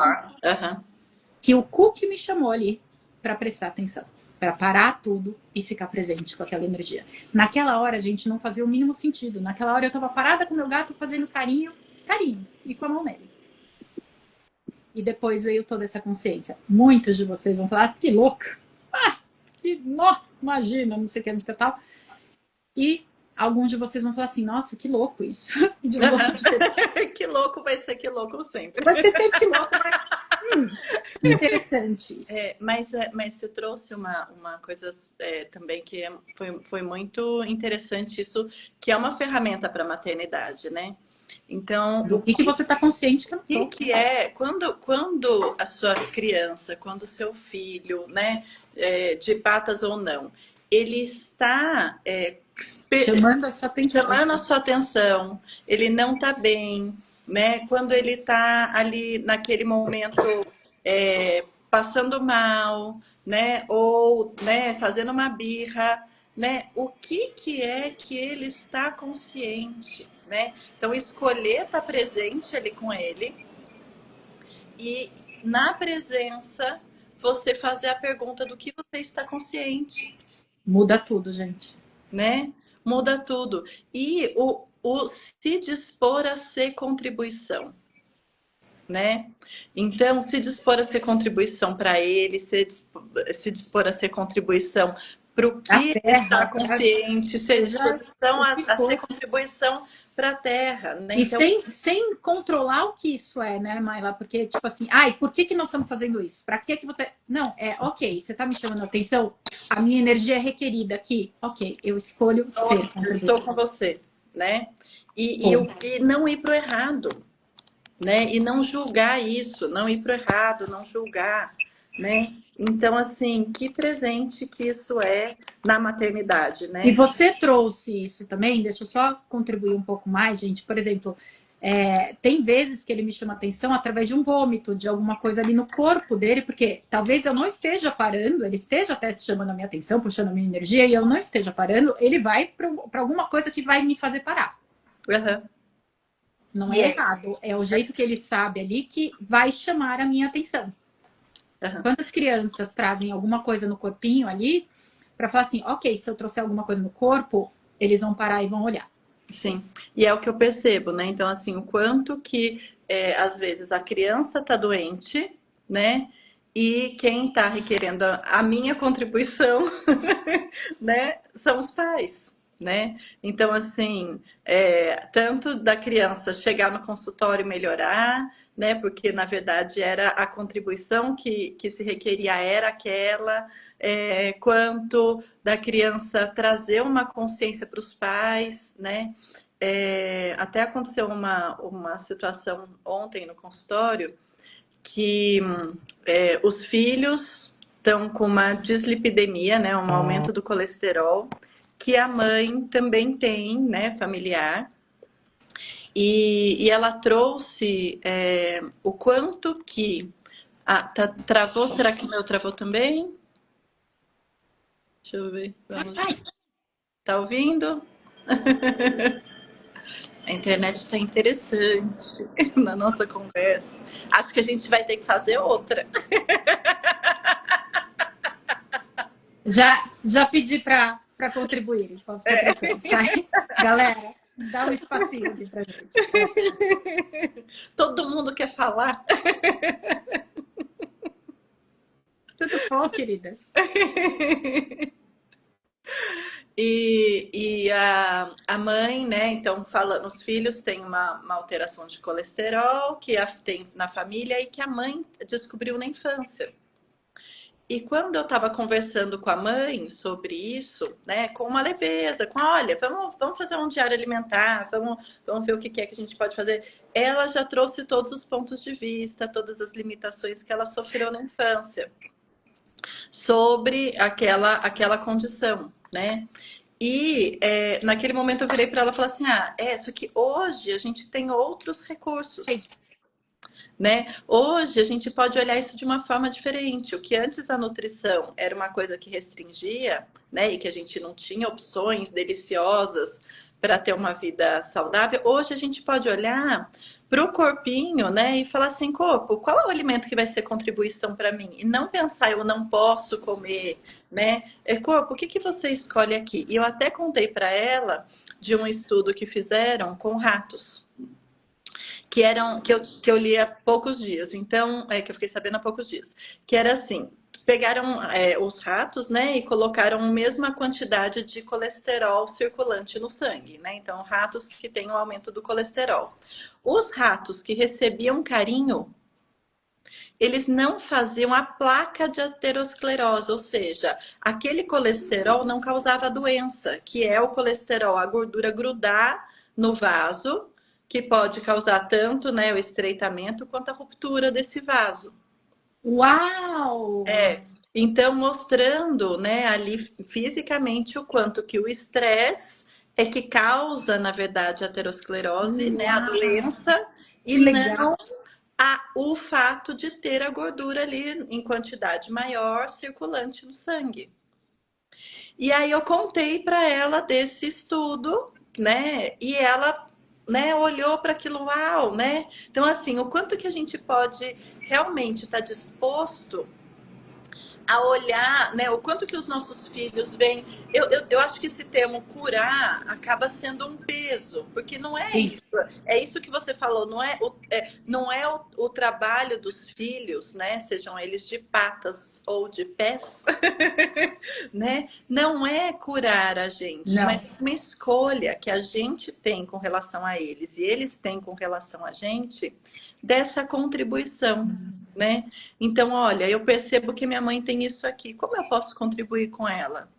que o Cook me chamou ali para prestar atenção, para parar tudo e ficar presente com aquela energia. Naquela hora, a gente não fazia o mínimo sentido. Naquela hora eu estava parada com meu gato fazendo carinho, e com a mão nele. E depois veio toda essa consciência. Muitos de vocês vão falar, que louca! Que nó, imagina, não sei o que, não sei o que tal. E alguns de vocês vão falar assim, nossa, que louco isso. De novo, que louco vai ser que louco sempre. Vai ser sempre que louco, que interessante isso. Mas você trouxe uma coisa também que foi muito interessante, isso que é uma ferramenta para a maternidade, né? Então, do que você está consciente que eu não tô? Que é quando a sua criança, quando o seu filho, né, de patas ou não, ele está chamando a sua atenção. Chamando a sua atenção, ele não está bem, né? Quando ele está ali naquele momento passando mal, né? Ou né, fazendo uma birra, né? O que é que ele está consciente, né? Então escolher estar presente ali com ele e na presença você fazer a pergunta do que você está consciente. Muda tudo, gente. Né? Muda tudo. E o se dispor a ser contribuição, né? Então, se dispor a ser contribuição para ele, se dispor a ser contribuição para o A que ele está terra, consciente, ser seja disposição o que a ser for. contribuição para a Terra, né? E Então, sem controlar o que isso é, né, Maila? Porque, tipo assim, ai, por que nós estamos fazendo isso? Para que você. Não, ok, você está me chamando a atenção, a minha energia é requerida aqui. Ok, eu escolho ser eu estou contribuidor. com você, né? E não ir para o errado, né? E não julgar isso, não ir para o errado, não julgar, né? Então, assim, que presente que isso é na maternidade, E né? você trouxe isso também, deixa eu só contribuir um pouco mais, gente. Por exemplo, tem vezes que ele me chama atenção através de um vômito, de alguma coisa ali no corpo dele, porque talvez eu não esteja parando, ele esteja até chamando a minha atenção, puxando a minha energia, e eu não esteja parando, ele vai para alguma coisa que vai me fazer parar. Uhum. Não E é é. errado, é o jeito que ele sabe ali que vai chamar a minha atenção. Uhum. Quando as crianças trazem alguma coisa no corpinho ali, para falar assim, ok, se eu trouxer alguma coisa no corpo, eles vão parar e vão olhar. Sim, e é o que eu percebo, né? Então, assim, o quanto que às vezes a criança tá doente, né? E quem tá requerendo a minha contribuição, né, são os pais, né? Então, assim, tanto da criança chegar no consultório e melhorar, né? Porque na verdade era a contribuição que se requeria era aquela, quanto da criança trazer uma consciência para os pais, né? Até aconteceu uma situação ontem no consultório que os filhos estão com uma dislipidemia, né, um aumento do colesterol, que a mãe também tem, né, familiar, e ela trouxe o quanto que... travou? Será que o meu travou também? Deixa eu ver. Vamos ver. Tá ouvindo? A internet está interessante na nossa conversa. Acho que a gente vai ter que fazer outra. Já pedi para contribuir, pode ficar tranquilo. Sai. Galera, dá um espacinho aqui pra gente. Todo mundo quer falar. Tudo bom, queridas? E a mãe, né? Então, falando, os filhos têm uma alteração de colesterol que tem na família e que a mãe descobriu na infância. E quando eu estava conversando com a mãe sobre isso, né, com uma leveza, olha, vamos fazer um diário alimentar, vamos ver o que é que a gente pode fazer. Ela já trouxe todos os pontos de vista, todas as limitações que ela sofreu na infância sobre aquela condição, né? E naquele momento eu virei para ela e falei assim: só que hoje a gente tem outros recursos. Né? Hoje a gente pode olhar isso de uma forma diferente. O que antes a nutrição era uma coisa que restringia, né, e que a gente não tinha opções deliciosas para ter uma vida saudável, hoje a gente pode olhar para o corpinho, né, e falar assim, corpo, qual é o alimento que vai ser contribuição para mim? E não pensar eu não posso comer, né? Corpo, o que que você escolhe aqui? E eu até contei para ela de um estudo que fizeram com ratos que eu li há poucos dias, então, que eu fiquei sabendo há poucos dias, que era assim, pegaram os ratos, né, e colocaram a mesma quantidade de colesterol circulante no sangue, né, então ratos que têm um aumento do colesterol. Os ratos que recebiam carinho, eles não faziam a placa de aterosclerose, ou seja, aquele colesterol não causava doença, que é o colesterol, a gordura grudar no vaso, que pode causar tanto, né, o estreitamento quanto a ruptura desse vaso. Uau! Então mostrando, né, ali fisicamente o quanto que o estresse é que causa, na verdade, a aterosclerose, né, a Uau! doença, Que e legal! não o fato de ter a gordura ali em quantidade maior circulante no sangue. E aí eu contei para ela desse estudo, né? E ela, né, olhou para aquilo, uau, né? Então assim, o quanto que a gente pode realmente estar disposto a olhar, né, o quanto que os nossos filhos veem. Eu acho que esse termo curar acaba sendo um peso, porque não é Sim. isso. É isso que você falou, não é o trabalho dos filhos, né, sejam eles de patas ou de pés, né? Não é curar a gente, Não. mas é uma escolha que a gente tem com relação a eles e eles têm com relação a gente dessa contribuição, né? Então, olha, eu percebo que minha mãe tem isso aqui, como eu posso contribuir com ela,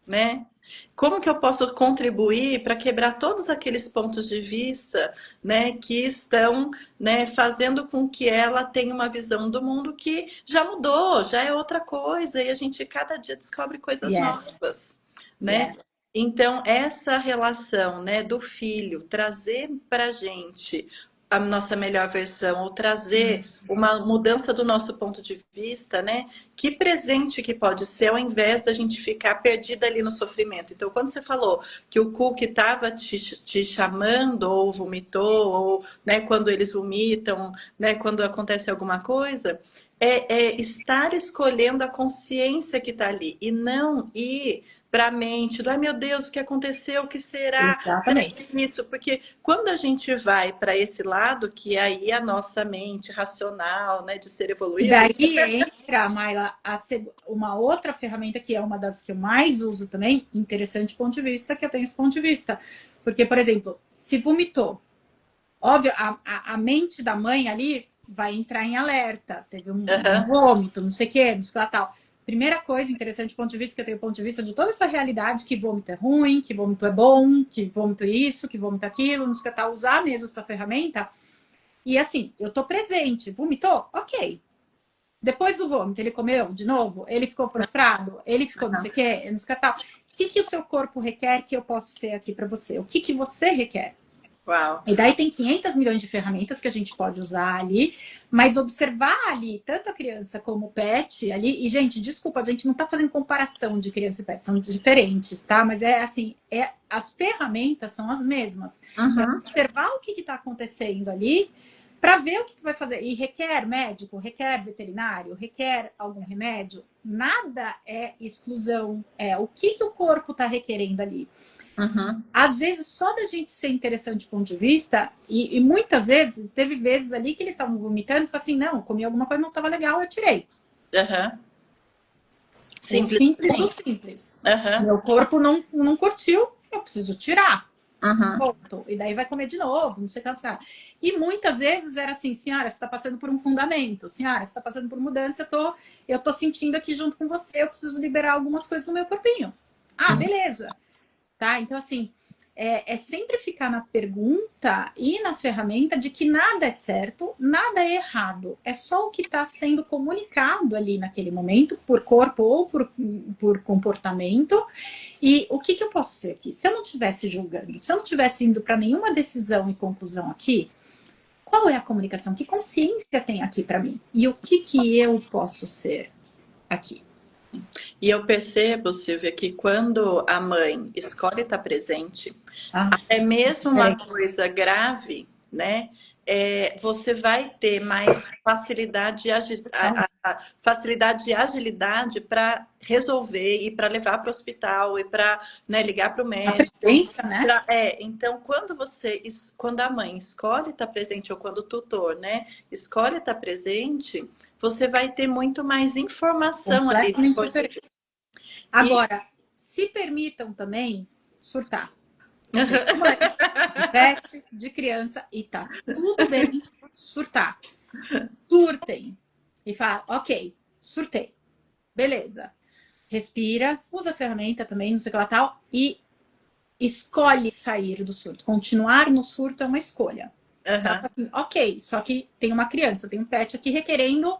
né? Como que eu posso contribuir para quebrar todos aqueles pontos de vista, né, que estão, né, fazendo com que ela tenha uma visão do mundo que já mudou, já é outra coisa, e a gente cada dia descobre coisas Yes. novas, né? Yes. Então, essa relação, né, do filho trazer para a gente a nossa melhor versão, ou trazer uma mudança do nosso ponto de vista, né? Que presente que pode ser, ao invés da gente ficar perdida ali no sofrimento. Então, quando você falou que o Cook estava te chamando, ou vomitou, ou, né, quando eles vomitam, né, quando acontece alguma coisa, é estar escolhendo a consciência que está ali, e não ir para a mente do, ai meu Deus, o que aconteceu, o que será? Exatamente. Isso, porque quando a gente vai para esse lado, que aí a nossa mente racional, né, de ser E evoluído. daí entra, Maila, uma outra ferramenta que é uma das que eu mais uso também, interessante ponto de vista, que eu tenho esse ponto de vista. Porque, por exemplo, se vomitou, óbvio, a mente da mãe ali vai entrar em alerta. Teve um vômito, não sei o que, não sei o que tal. Primeira coisa interessante, ponto de vista, que eu tenho ponto de vista de toda essa realidade, que vômito é ruim, que vômito é bom, que vômito é isso, que vômito é aquilo, não sei o que tal. Usar mesmo essa ferramenta. E assim, eu tô presente. Vomitou? Ok. Depois do vômito, ele comeu de novo? Ele ficou prostrado? Ele ficou não sei o que, não sei o que tal. O que o seu corpo requer que eu posso ser aqui para você? O que você requer? Uau. E daí tem 500 milhões de ferramentas que a gente pode usar ali, mas observar ali, tanto a criança como o pet ali, e gente, desculpa, a gente não tá fazendo comparação de criança e pet, são diferentes, tá? Mas é assim, as ferramentas são as mesmas. É observar o que tá acontecendo ali, para ver o que vai fazer. E requer médico, requer veterinário, requer algum remédio. Nada é exclusão, é o que o corpo tá requerendo ali. Às vezes, só da gente ser interessante do ponto de vista, e muitas vezes, teve vezes ali que eles estavam vomitando e falaram assim, não, comi alguma coisa, não estava legal, eu tirei. Simples. O simples do simples. Meu corpo não curtiu, eu preciso tirar. Ponto. E daí vai comer de novo, não sei quantos caras. E muitas vezes era assim, senhora, você está passando por um fundamento, senhora, você está passando por mudança, eu tô sentindo aqui junto com você, eu preciso liberar algumas coisas no meu corpinho. Ah, beleza. Tá? Então, assim, é sempre ficar na pergunta e na ferramenta de que nada é certo, nada é errado. É só o que está sendo comunicado ali naquele momento, por corpo ou por comportamento. E o que eu posso ser aqui? Se eu não estivesse julgando, se eu não estivesse indo para nenhuma decisão e conclusão aqui, qual é a comunicação? Que consciência tem aqui para mim? E o que eu posso ser aqui? E eu percebo, Silvia, que quando a mãe escolhe estar presente, até mesmo uma coisa grave, né? Você vai ter mais facilidade e agilidade para resolver e para levar para o hospital e para, né, ligar para o médico. Presença, né? Então, quando a mãe escolhe estar presente, ou quando o tutor, né, escolhe estar presente, você vai ter muito mais informação ali. Diferente. Agora, se permitam também surtar. De pet, de criança, e tá tudo bem surtar. Surtem. E fala, ok, surtei. Beleza. Respira, usa a ferramenta também, não sei o que lá tal, e escolhe sair do surto. Continuar no surto é uma escolha. Tá? Assim, ok, só que tem uma criança, tem um pet aqui requerendo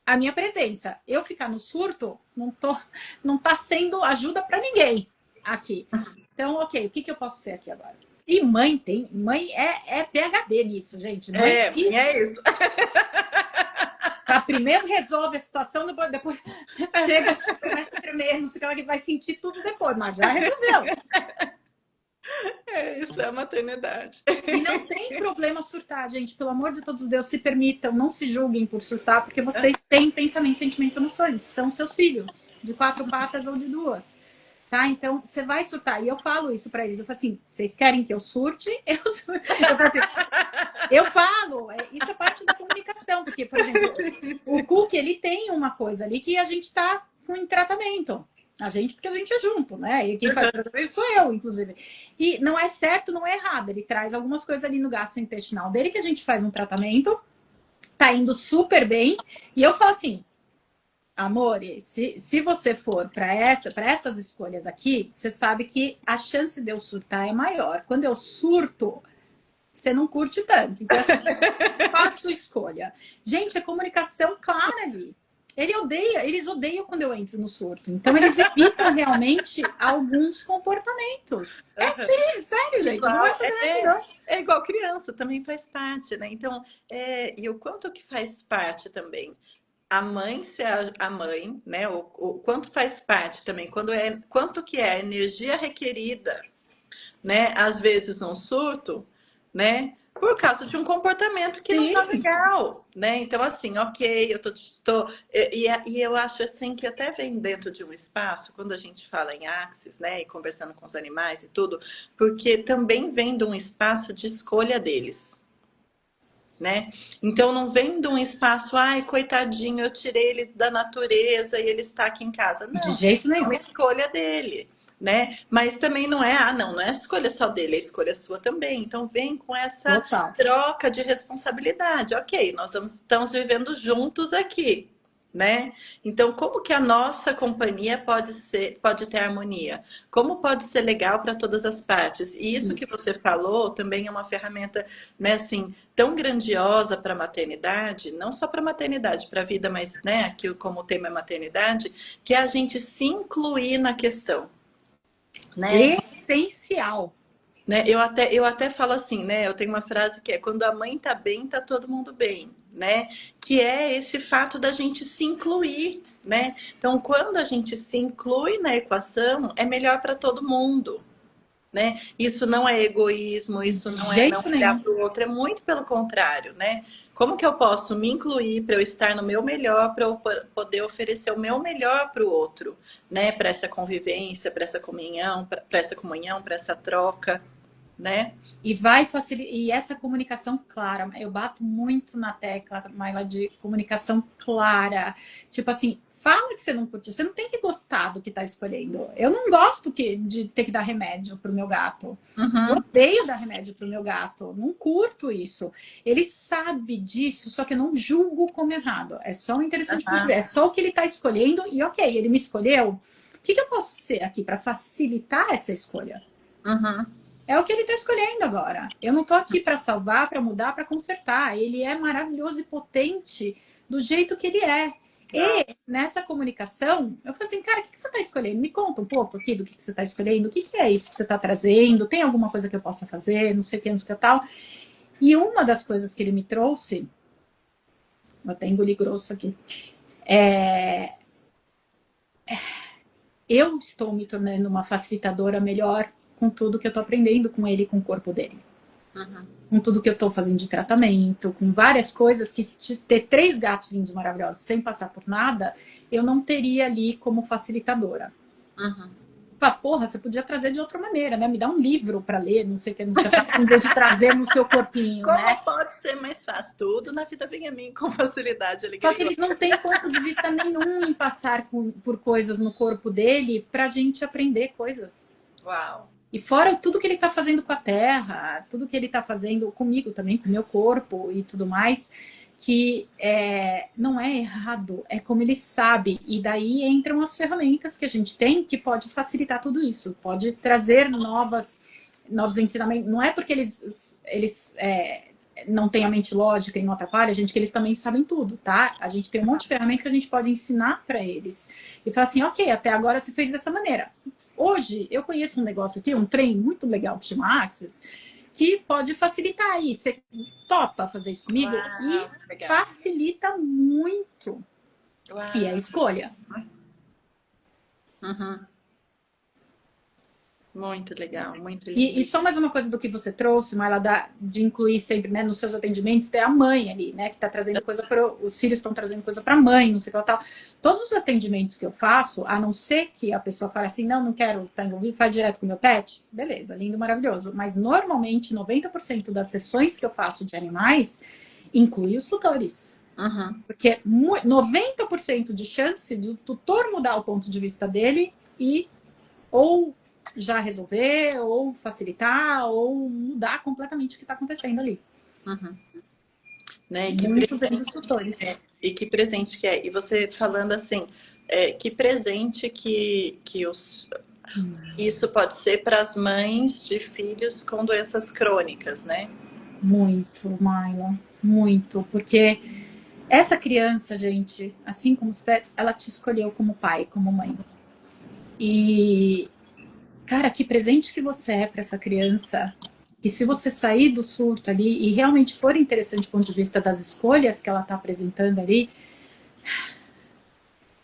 a minha presença. Eu ficar no surto não tá sendo ajuda para ninguém aqui. Então, ok, o que eu posso ser aqui agora? E mãe é PhD nisso, gente. Mãe é isso. Primeiro resolve a situação, depois chega, começa a tremer, não sei o que ela vai sentir tudo depois, mas já resolveu. Isso é a maternidade. E não tem problema surtar, gente. Pelo amor de todos Deus, se permitam, não se julguem por surtar, porque vocês têm pensamentos, sentimentos e emoções. São seus filhos, de 4 patas ou de 2. Tá? Então, você vai surtar. E eu falo isso pra eles. Eu falo assim, vocês querem que eu surte? Eu falo assim, isso é parte da comunicação. Porque, por exemplo, o Cook, ele tem uma coisa ali que a gente tá em tratamento. A gente, porque a gente é junto, né? E quem faz tratamento sou eu, inclusive. E não é certo, não é errado. Ele traz algumas coisas ali no gastrointestinal dele que a gente faz um tratamento, tá indo super bem. E eu falo assim, amor, se você for para essas escolhas aqui, você sabe que a chance de eu surtar é maior. Quando eu surto, você não curte tanto. Então, assim, faço escolha. Gente, a comunicação clara ali. Eles odeiam quando eu entro no surto. Então, eles evitam realmente alguns comportamentos. É sério, gente. Não Igual, vai saber, não. é igual criança, também faz parte, né? Então, e o quanto que faz parte também? A mãe ser a mãe, né? O quanto faz parte também, quanto que é a energia requerida, né? Às vezes um surto, né? Por causa de um comportamento que não tá Sim. legal, né? Então, assim, ok, e eu acho assim que até vem dentro de um espaço, quando a gente fala em Axis, né? E conversando com os animais e tudo, porque também vem de um espaço de escolha deles. Né? Então não vem de um espaço, ai, coitadinho, eu tirei ele da natureza e ele está aqui em casa. De Não, jeito é uma nenhum. escolha dele, né? Mas também não é, não é escolha só dele, é escolha sua também. Então vem com essa Total. troca de responsabilidade. Ok, estamos vivendo juntos aqui, né? Então, como que a nossa companhia pode ter harmonia? Como pode ser legal para todas as partes? E isso que Isso. você falou também é uma ferramenta, né, assim, tão grandiosa para a maternidade, não só para a maternidade, para a vida, mas, né, aqui como o tema é maternidade, que é a gente se incluir na questão, né? Essencial. Né? Eu até falo assim, né? Eu tenho uma frase que é quando a mãe tá bem, tá todo mundo bem, né? Que é esse fato da gente se incluir, né? Então, quando a gente se inclui na equação, é melhor para todo mundo, né? Isso não é egoísmo, isso De não é não jeito olhar nenhum. para o outro, é muito pelo contrário, né? Como que eu posso me incluir para eu estar no meu melhor, para eu poder oferecer o meu melhor para o outro, né? Para essa convivência, para essa troca, né? E vai facilitar. E essa comunicação clara, eu bato muito na tecla, Maila, de comunicação clara. Tipo assim, fala que você não curtiu. Você não tem que gostar do que tá escolhendo. Eu não gosto de ter que dar remédio pro meu gato. Eu Uhum, odeio dar remédio pro meu gato. Não curto isso. Ele sabe disso, só que eu não julgo como errado. É só um interessante ponto de uhum, vista. É só o que ele tá escolhendo e ok, ele me escolheu. O que eu posso ser aqui para facilitar essa escolha? uhum. É o que ele está escolhendo agora. Eu não estou aqui para salvar, para mudar, para consertar. Ele é maravilhoso e potente do jeito que ele é. Uau. E nessa comunicação, eu falei assim, cara, o que você está escolhendo? Me conta um pouco aqui do que você está escolhendo. O que é isso que você está trazendo? Tem alguma coisa que eu possa fazer? Não sei o que, não sei o que tal. E uma das coisas que ele me trouxe, vou até engolir grosso aqui, eu estou me tornando uma facilitadora melhor com tudo que eu estou aprendendo com ele, com o corpo dele. Uhum, Com tudo que eu estou fazendo de tratamento, com várias coisas que ter 3 gatos lindos maravilhosos sem passar por nada, eu não teria ali como facilitadora. uhum. Fala, porra, você podia trazer de outra maneira, né? Me dá um livro para ler, não sei o que, não sei o que, em vez de trazer no seu corpinho, né? Como pode ser mais fácil? Tudo na vida vem a mim com facilidade, Só alegria e que eles glória. não têm ponto de vista nenhum em passar por coisas no corpo dele pra gente aprender coisas. Uau. E fora tudo que ele está fazendo com a terra, tudo que ele está fazendo comigo também, com o meu corpo e tudo mais, que não é errado, é como ele sabe. E daí entram as ferramentas que a gente tem que pode facilitar tudo isso, pode trazer novos ensinamentos. Não é porque eles não têm a mente lógica e não atrapalha a gente, que eles também sabem tudo, tá? A gente tem um monte de ferramentas que a gente pode ensinar para eles. E falar assim, ok, até agora você fez dessa maneira. Hoje, eu conheço um negócio aqui, um trem muito legal que chama Access, que pode facilitar aí. Você topa fazer isso comigo? Uau, E legal. facilita muito. Uau. E é a escolha. Uhum. Muito legal, muito lindo. E só mais uma coisa do que você trouxe, Marla, de incluir sempre, né, nos seus atendimentos, tem a mãe ali, né, que está trazendo coisa para os filhos, estão trazendo coisa para a mãe, não sei o que tal. Todos os atendimentos que eu faço, a não ser que a pessoa fale assim, não quero estar envolvido, faz direto com o meu pet, beleza, lindo, maravilhoso. Mas normalmente 90% das sessões que eu faço de animais inclui os tutores. Uhum. Porque 90% de chance do tutor mudar o ponto de vista dele e ou já resolver, ou facilitar, ou mudar completamente o que está acontecendo ali. Uhum. Né? Muito bem dos tutores. E que presente que é. E você falando assim, que presente que isso pode ser para as mães de filhos com doenças crônicas, né? Muito, Maila, muito. Porque essa criança, gente, assim como os pets, ela te escolheu como pai, como mãe. E, cara, que presente que você é para essa criança. Que se você sair do surto ali e realmente for interessante do ponto de vista das escolhas que ela está apresentando ali,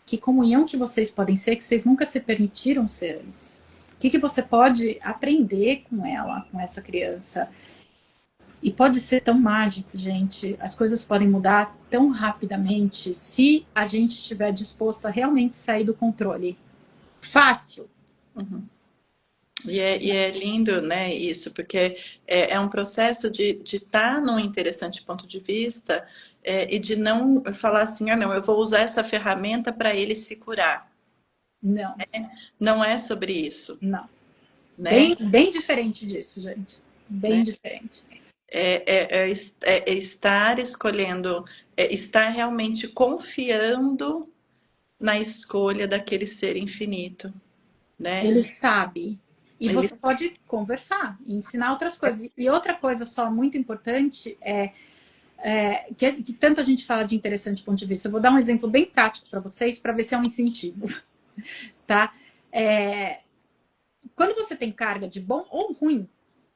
que comunhão que vocês podem ser, que vocês nunca se permitiram ser antes. O que você pode aprender com ela, com essa criança? E pode ser tão mágico, gente. As coisas podem mudar tão rapidamente se a gente estiver disposto a realmente sair do controle. Fácil. Uhum. E é lindo, né, isso, porque é um processo de estar num interessante ponto de vista e de não falar assim, ah, não, eu vou usar essa ferramenta para ele se curar. Não. Não é sobre isso. Não. Né? Bem diferente disso, gente. Bem diferente. É estar escolhendo, estar realmente confiando na escolha daquele ser infinito, né? Ele sabe. E você pode conversar, ensinar outras coisas. E outra coisa só muito importante que tanto a gente fala de interessante ponto de vista. Eu vou dar um exemplo bem prático para vocês, para ver se é um incentivo. Tá? Quando você tem carga de bom ou ruim,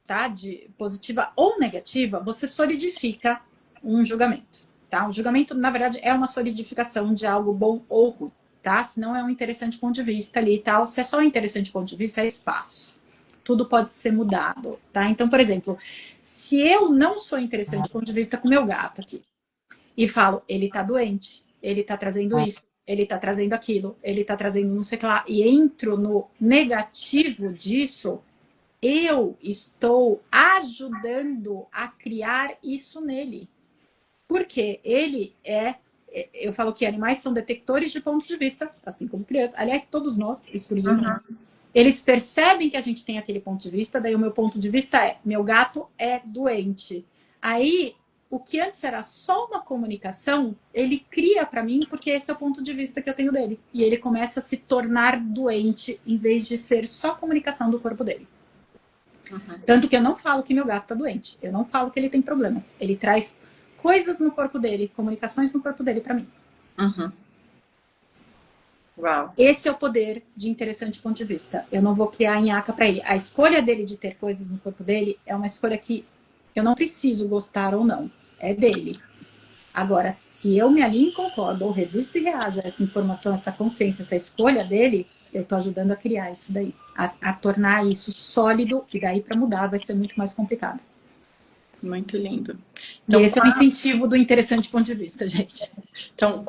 tá? De positiva ou negativa, você solidifica um julgamento. Tá? O julgamento, na verdade, é uma solidificação de algo bom ou ruim. Tá? Se não é um interessante ponto de vista ali e tal, se é só um interessante ponto de vista, é espaço. Tudo pode ser mudado, tá? Então, por exemplo, se eu não sou interessante ponto de vista com o meu gato aqui, e falo, ele tá doente, ele tá trazendo isso, ele tá trazendo aquilo, ele tá trazendo não sei o que lá, e entro no negativo disso, eu estou ajudando a criar isso nele. Porque ele eu falo que animais são detectores de pontos de vista, assim como crianças. Aliás, todos nós, exclusivamente. Uhum. Eles percebem que a gente tem aquele ponto de vista, daí o meu ponto de vista é, meu gato é doente. Aí, o que antes era só uma comunicação, ele cria para mim, porque esse é o ponto de vista que eu tenho dele. E ele começa a se tornar doente, em vez de ser só comunicação do corpo dele. Uhum. Tanto que eu não falo que meu gato tá doente. Eu não falo que ele tem problemas. Ele traz coisas no corpo dele, comunicações no corpo dele para mim. Uhum. Uau. Esse é o poder de interessante ponto de vista. Eu não vou criar nhaca para ele. A escolha dele de ter coisas no corpo dele é uma escolha que eu não preciso gostar ou não. É dele. Agora, se eu me alinho e concordo, ou resisto e reajo a essa informação, essa consciência, essa escolha dele, eu estou ajudando a criar isso daí. A tornar isso sólido, e daí para mudar vai ser muito mais complicado. Muito lindo. Então, e esse é o incentivo do interessante ponto de vista, gente. Então,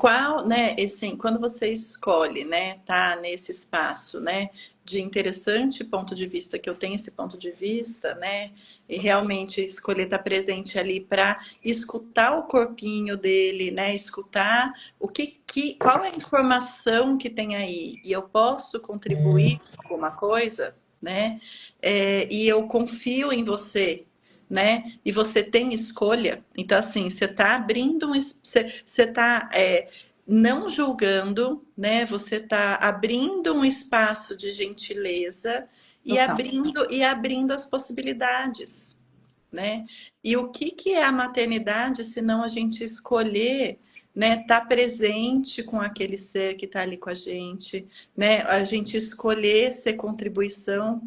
assim, quando você escolhe, né, tá nesse espaço, né, de interessante ponto de vista, que eu tenho esse ponto de vista, né, e realmente escolher estar presente ali para escutar o corpinho dele, né, escutar qual é a informação que tem aí, e eu posso contribuir com alguma coisa, né, e eu confio em você, né? E você tem escolha. Então, assim, você está abrindo você está não julgando, né? Você está abrindo um espaço de gentileza e abrindo as possibilidades, né? E o que é a maternidade se não a gente escolher, né, tá presente com aquele ser que está ali com a gente, né? A gente escolher ser contribuição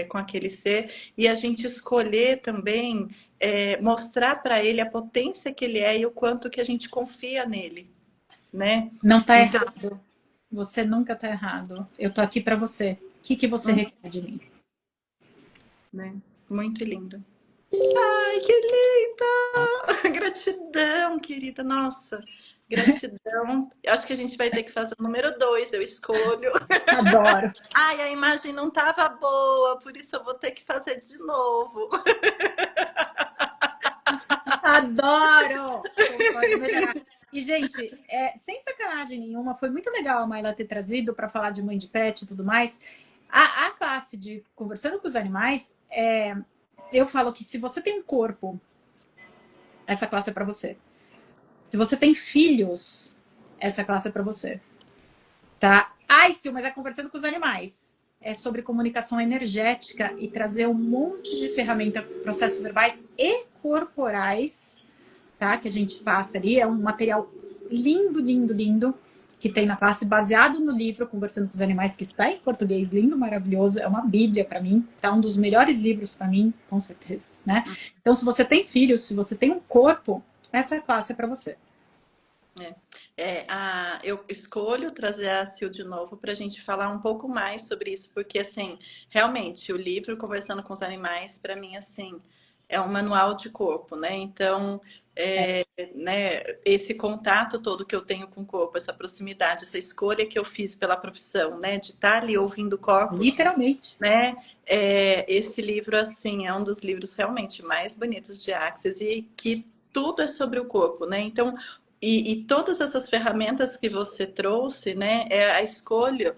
com aquele ser e a gente escolher também mostrar para ele a potência que ele é e o quanto que a gente confia nele, né? Não tá errado. Você nunca tá errado. Eu tô aqui para você. O que você requer de mim? Né? Muito lindo. Ai, que linda! Gratidão, querida. Nossa, gratidão. Eu acho que a gente vai ter que fazer o número 2, eu escolho. Adoro. Ai, a imagem não estava boa, por isso eu vou ter que fazer de novo. Adoro! Pode melhorar. E, gente, sem sacanagem nenhuma, foi muito legal a Maila ter trazido para falar de mãe de pet e tudo mais. A classe de Conversando com os Animais, eu falo que se você tem um corpo, essa classe é para você. Se você tem filhos, essa classe é para você. Tá? Ai, Sil, mas é Conversando com os Animais. É sobre comunicação energética e trazer um monte de ferramenta, processos verbais e corporais, tá? Que a gente passa ali. É um material lindo, lindo, lindo, que tem na classe, baseado no livro Conversando com os Animais, que está em português, lindo, maravilhoso. É uma bíblia para mim, tá? Um dos melhores livros para mim, com certeza, né? Então, se você tem filhos, se você tem um corpo, essa classe é para você. Eu escolho trazer a Sil de novo para a gente falar um pouco mais sobre isso, porque, assim, realmente, o livro Conversando com os Animais, para mim, assim, é um manual de corpo, né? Então, né, esse contato todo que eu tenho com o corpo, essa proximidade, essa escolha que eu fiz pela profissão, né, de estar ali ouvindo corpos, literalmente, né? Esse livro, assim, é um dos livros realmente mais bonitos de Axis e que tudo é sobre o corpo, né? Então, e todas essas ferramentas que você trouxe, né, é a escolha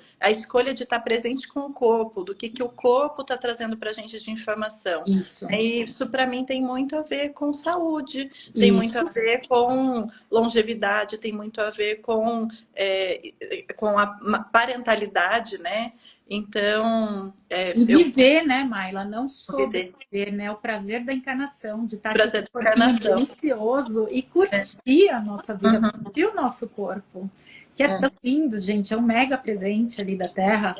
de estar presente com o corpo, do que o corpo está trazendo para a gente de informação. isso. E isso, para mim, tem muito a ver com saúde, tem muito a ver com longevidade, tem muito a ver com a parentalidade, né? Então, e viver, né, Maila? Não sobreviver, né? O prazer da encarnação, de estar aqui com um corpinho delicioso e curtir a nossa vida, curtir o nosso corpo, que é tão lindo, gente. É um mega presente ali da Terra.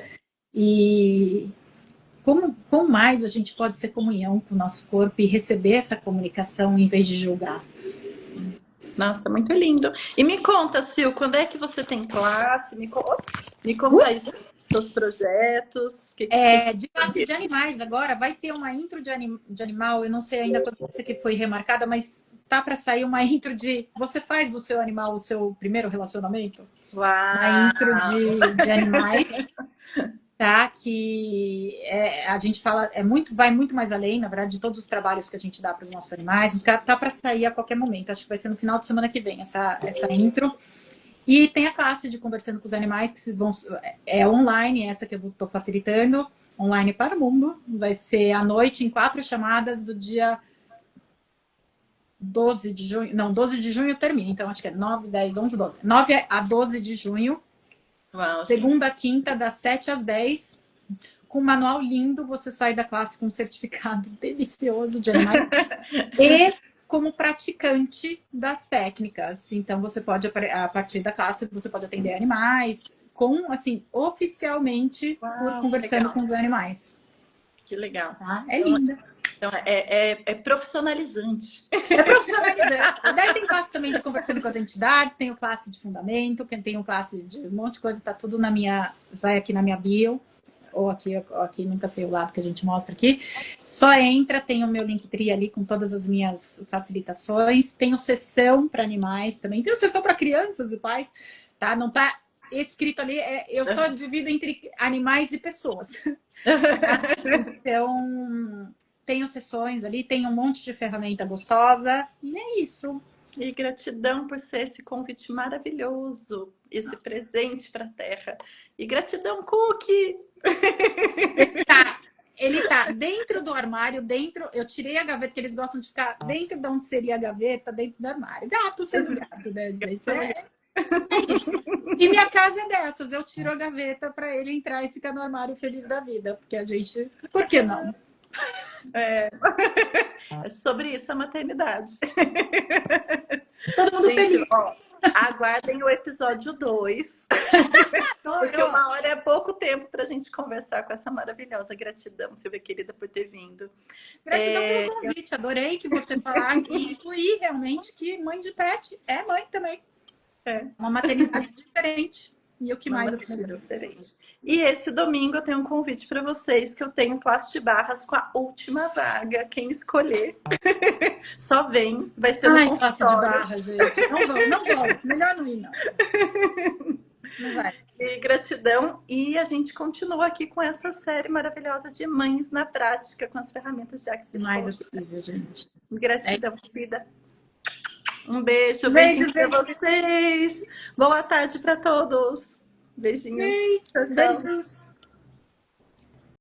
E como mais a gente pode ser comunhão com o nosso corpo e receber essa comunicação em vez de julgar? Nossa, muito lindo. E me conta, Sil, quando é que você tem classe? Me conta aí seus projetos. De classe de animais agora, vai ter uma intro de animal, eu não sei ainda quando essa que foi remarcada, mas tá para sair uma intro de... Você faz do seu animal o seu primeiro relacionamento? Uau! Uma intro de animais, tá? Que a gente fala, vai muito mais além, na verdade, de todos os trabalhos que a gente dá para os nossos animais. Tá para sair a qualquer momento, acho que vai ser no final de semana que vem essa intro. E tem a classe de Conversando com os Animais, que é online, essa que eu estou facilitando, online para o mundo. Vai ser à noite, em 4 chamadas, do dia 12 de junho. Não, 12 de junho termina, então acho que é 9, 10, 11, 12. 9 a 12 de junho. Uau, segunda a quinta, das 7 às 10. Com um manual lindo, você sai da classe com um certificado delicioso de animais. E como praticante das técnicas. Então, você pode, a partir da classe, você pode atender animais, oficialmente, por Conversando com os Animais. Que legal. Tá? É linda. Então, é profissionalizante. É profissionalizante. Daí tem classe também de Conversando com as Entidades, tem o classe de Fundamento, tem o classe de um monte de coisa, tá tudo vai aqui na minha bio. Ou aqui, nunca sei o lado que a gente mostra aqui. Só entra, tem o meu Linktree ali com todas as minhas facilitações. Tenho sessão para animais também. Tenho sessão para crianças e pais, tá? Não tá escrito ali, eu só divido entre animais e pessoas. Tá? Então, tenho sessões ali, tem um monte de ferramenta gostosa. E é isso. E gratidão por ser esse convite maravilhoso, esse presente para a Terra. E gratidão, Cookie! Ele tá dentro do armário, eu tirei a gaveta, que eles gostam de ficar dentro de onde seria a gaveta, dentro do armário. Gato sendo gato, né, gente? É isso. E minha casa é dessas, eu tiro a gaveta para ele entrar e ficar no armário feliz da vida, porque a gente... Por que não? É sobre isso a maternidade. Todo mundo feliz. Ó, aguardem o episódio 2. Porque 1 hora é pouco tempo para a gente conversar com essa maravilhosa. Gratidão, Silvia querida, por ter vindo. Gratidão pelo convite. Adorei que você falar e incluir realmente que mãe de pet é mãe também. Uma maternidade diferente. E o que mais é possível. Diferente. E esse domingo eu tenho um convite para vocês, que eu tenho classe de barras com a última vaga. Quem escolher, só vem. Vai ser no consultório. Classe de barra, gente. Não vou. Melhor não ir, não. Não vai. E gratidão. E a gente continua aqui com essa série maravilhosa de Mães na Prática, com as ferramentas de Axis. O mais é possível, gente. Gratidão, querida. Um beijo, Beijo, beijinho para beijo, vocês. Boa tarde para todos. Beijinhos. Tchau, tchau. beijos.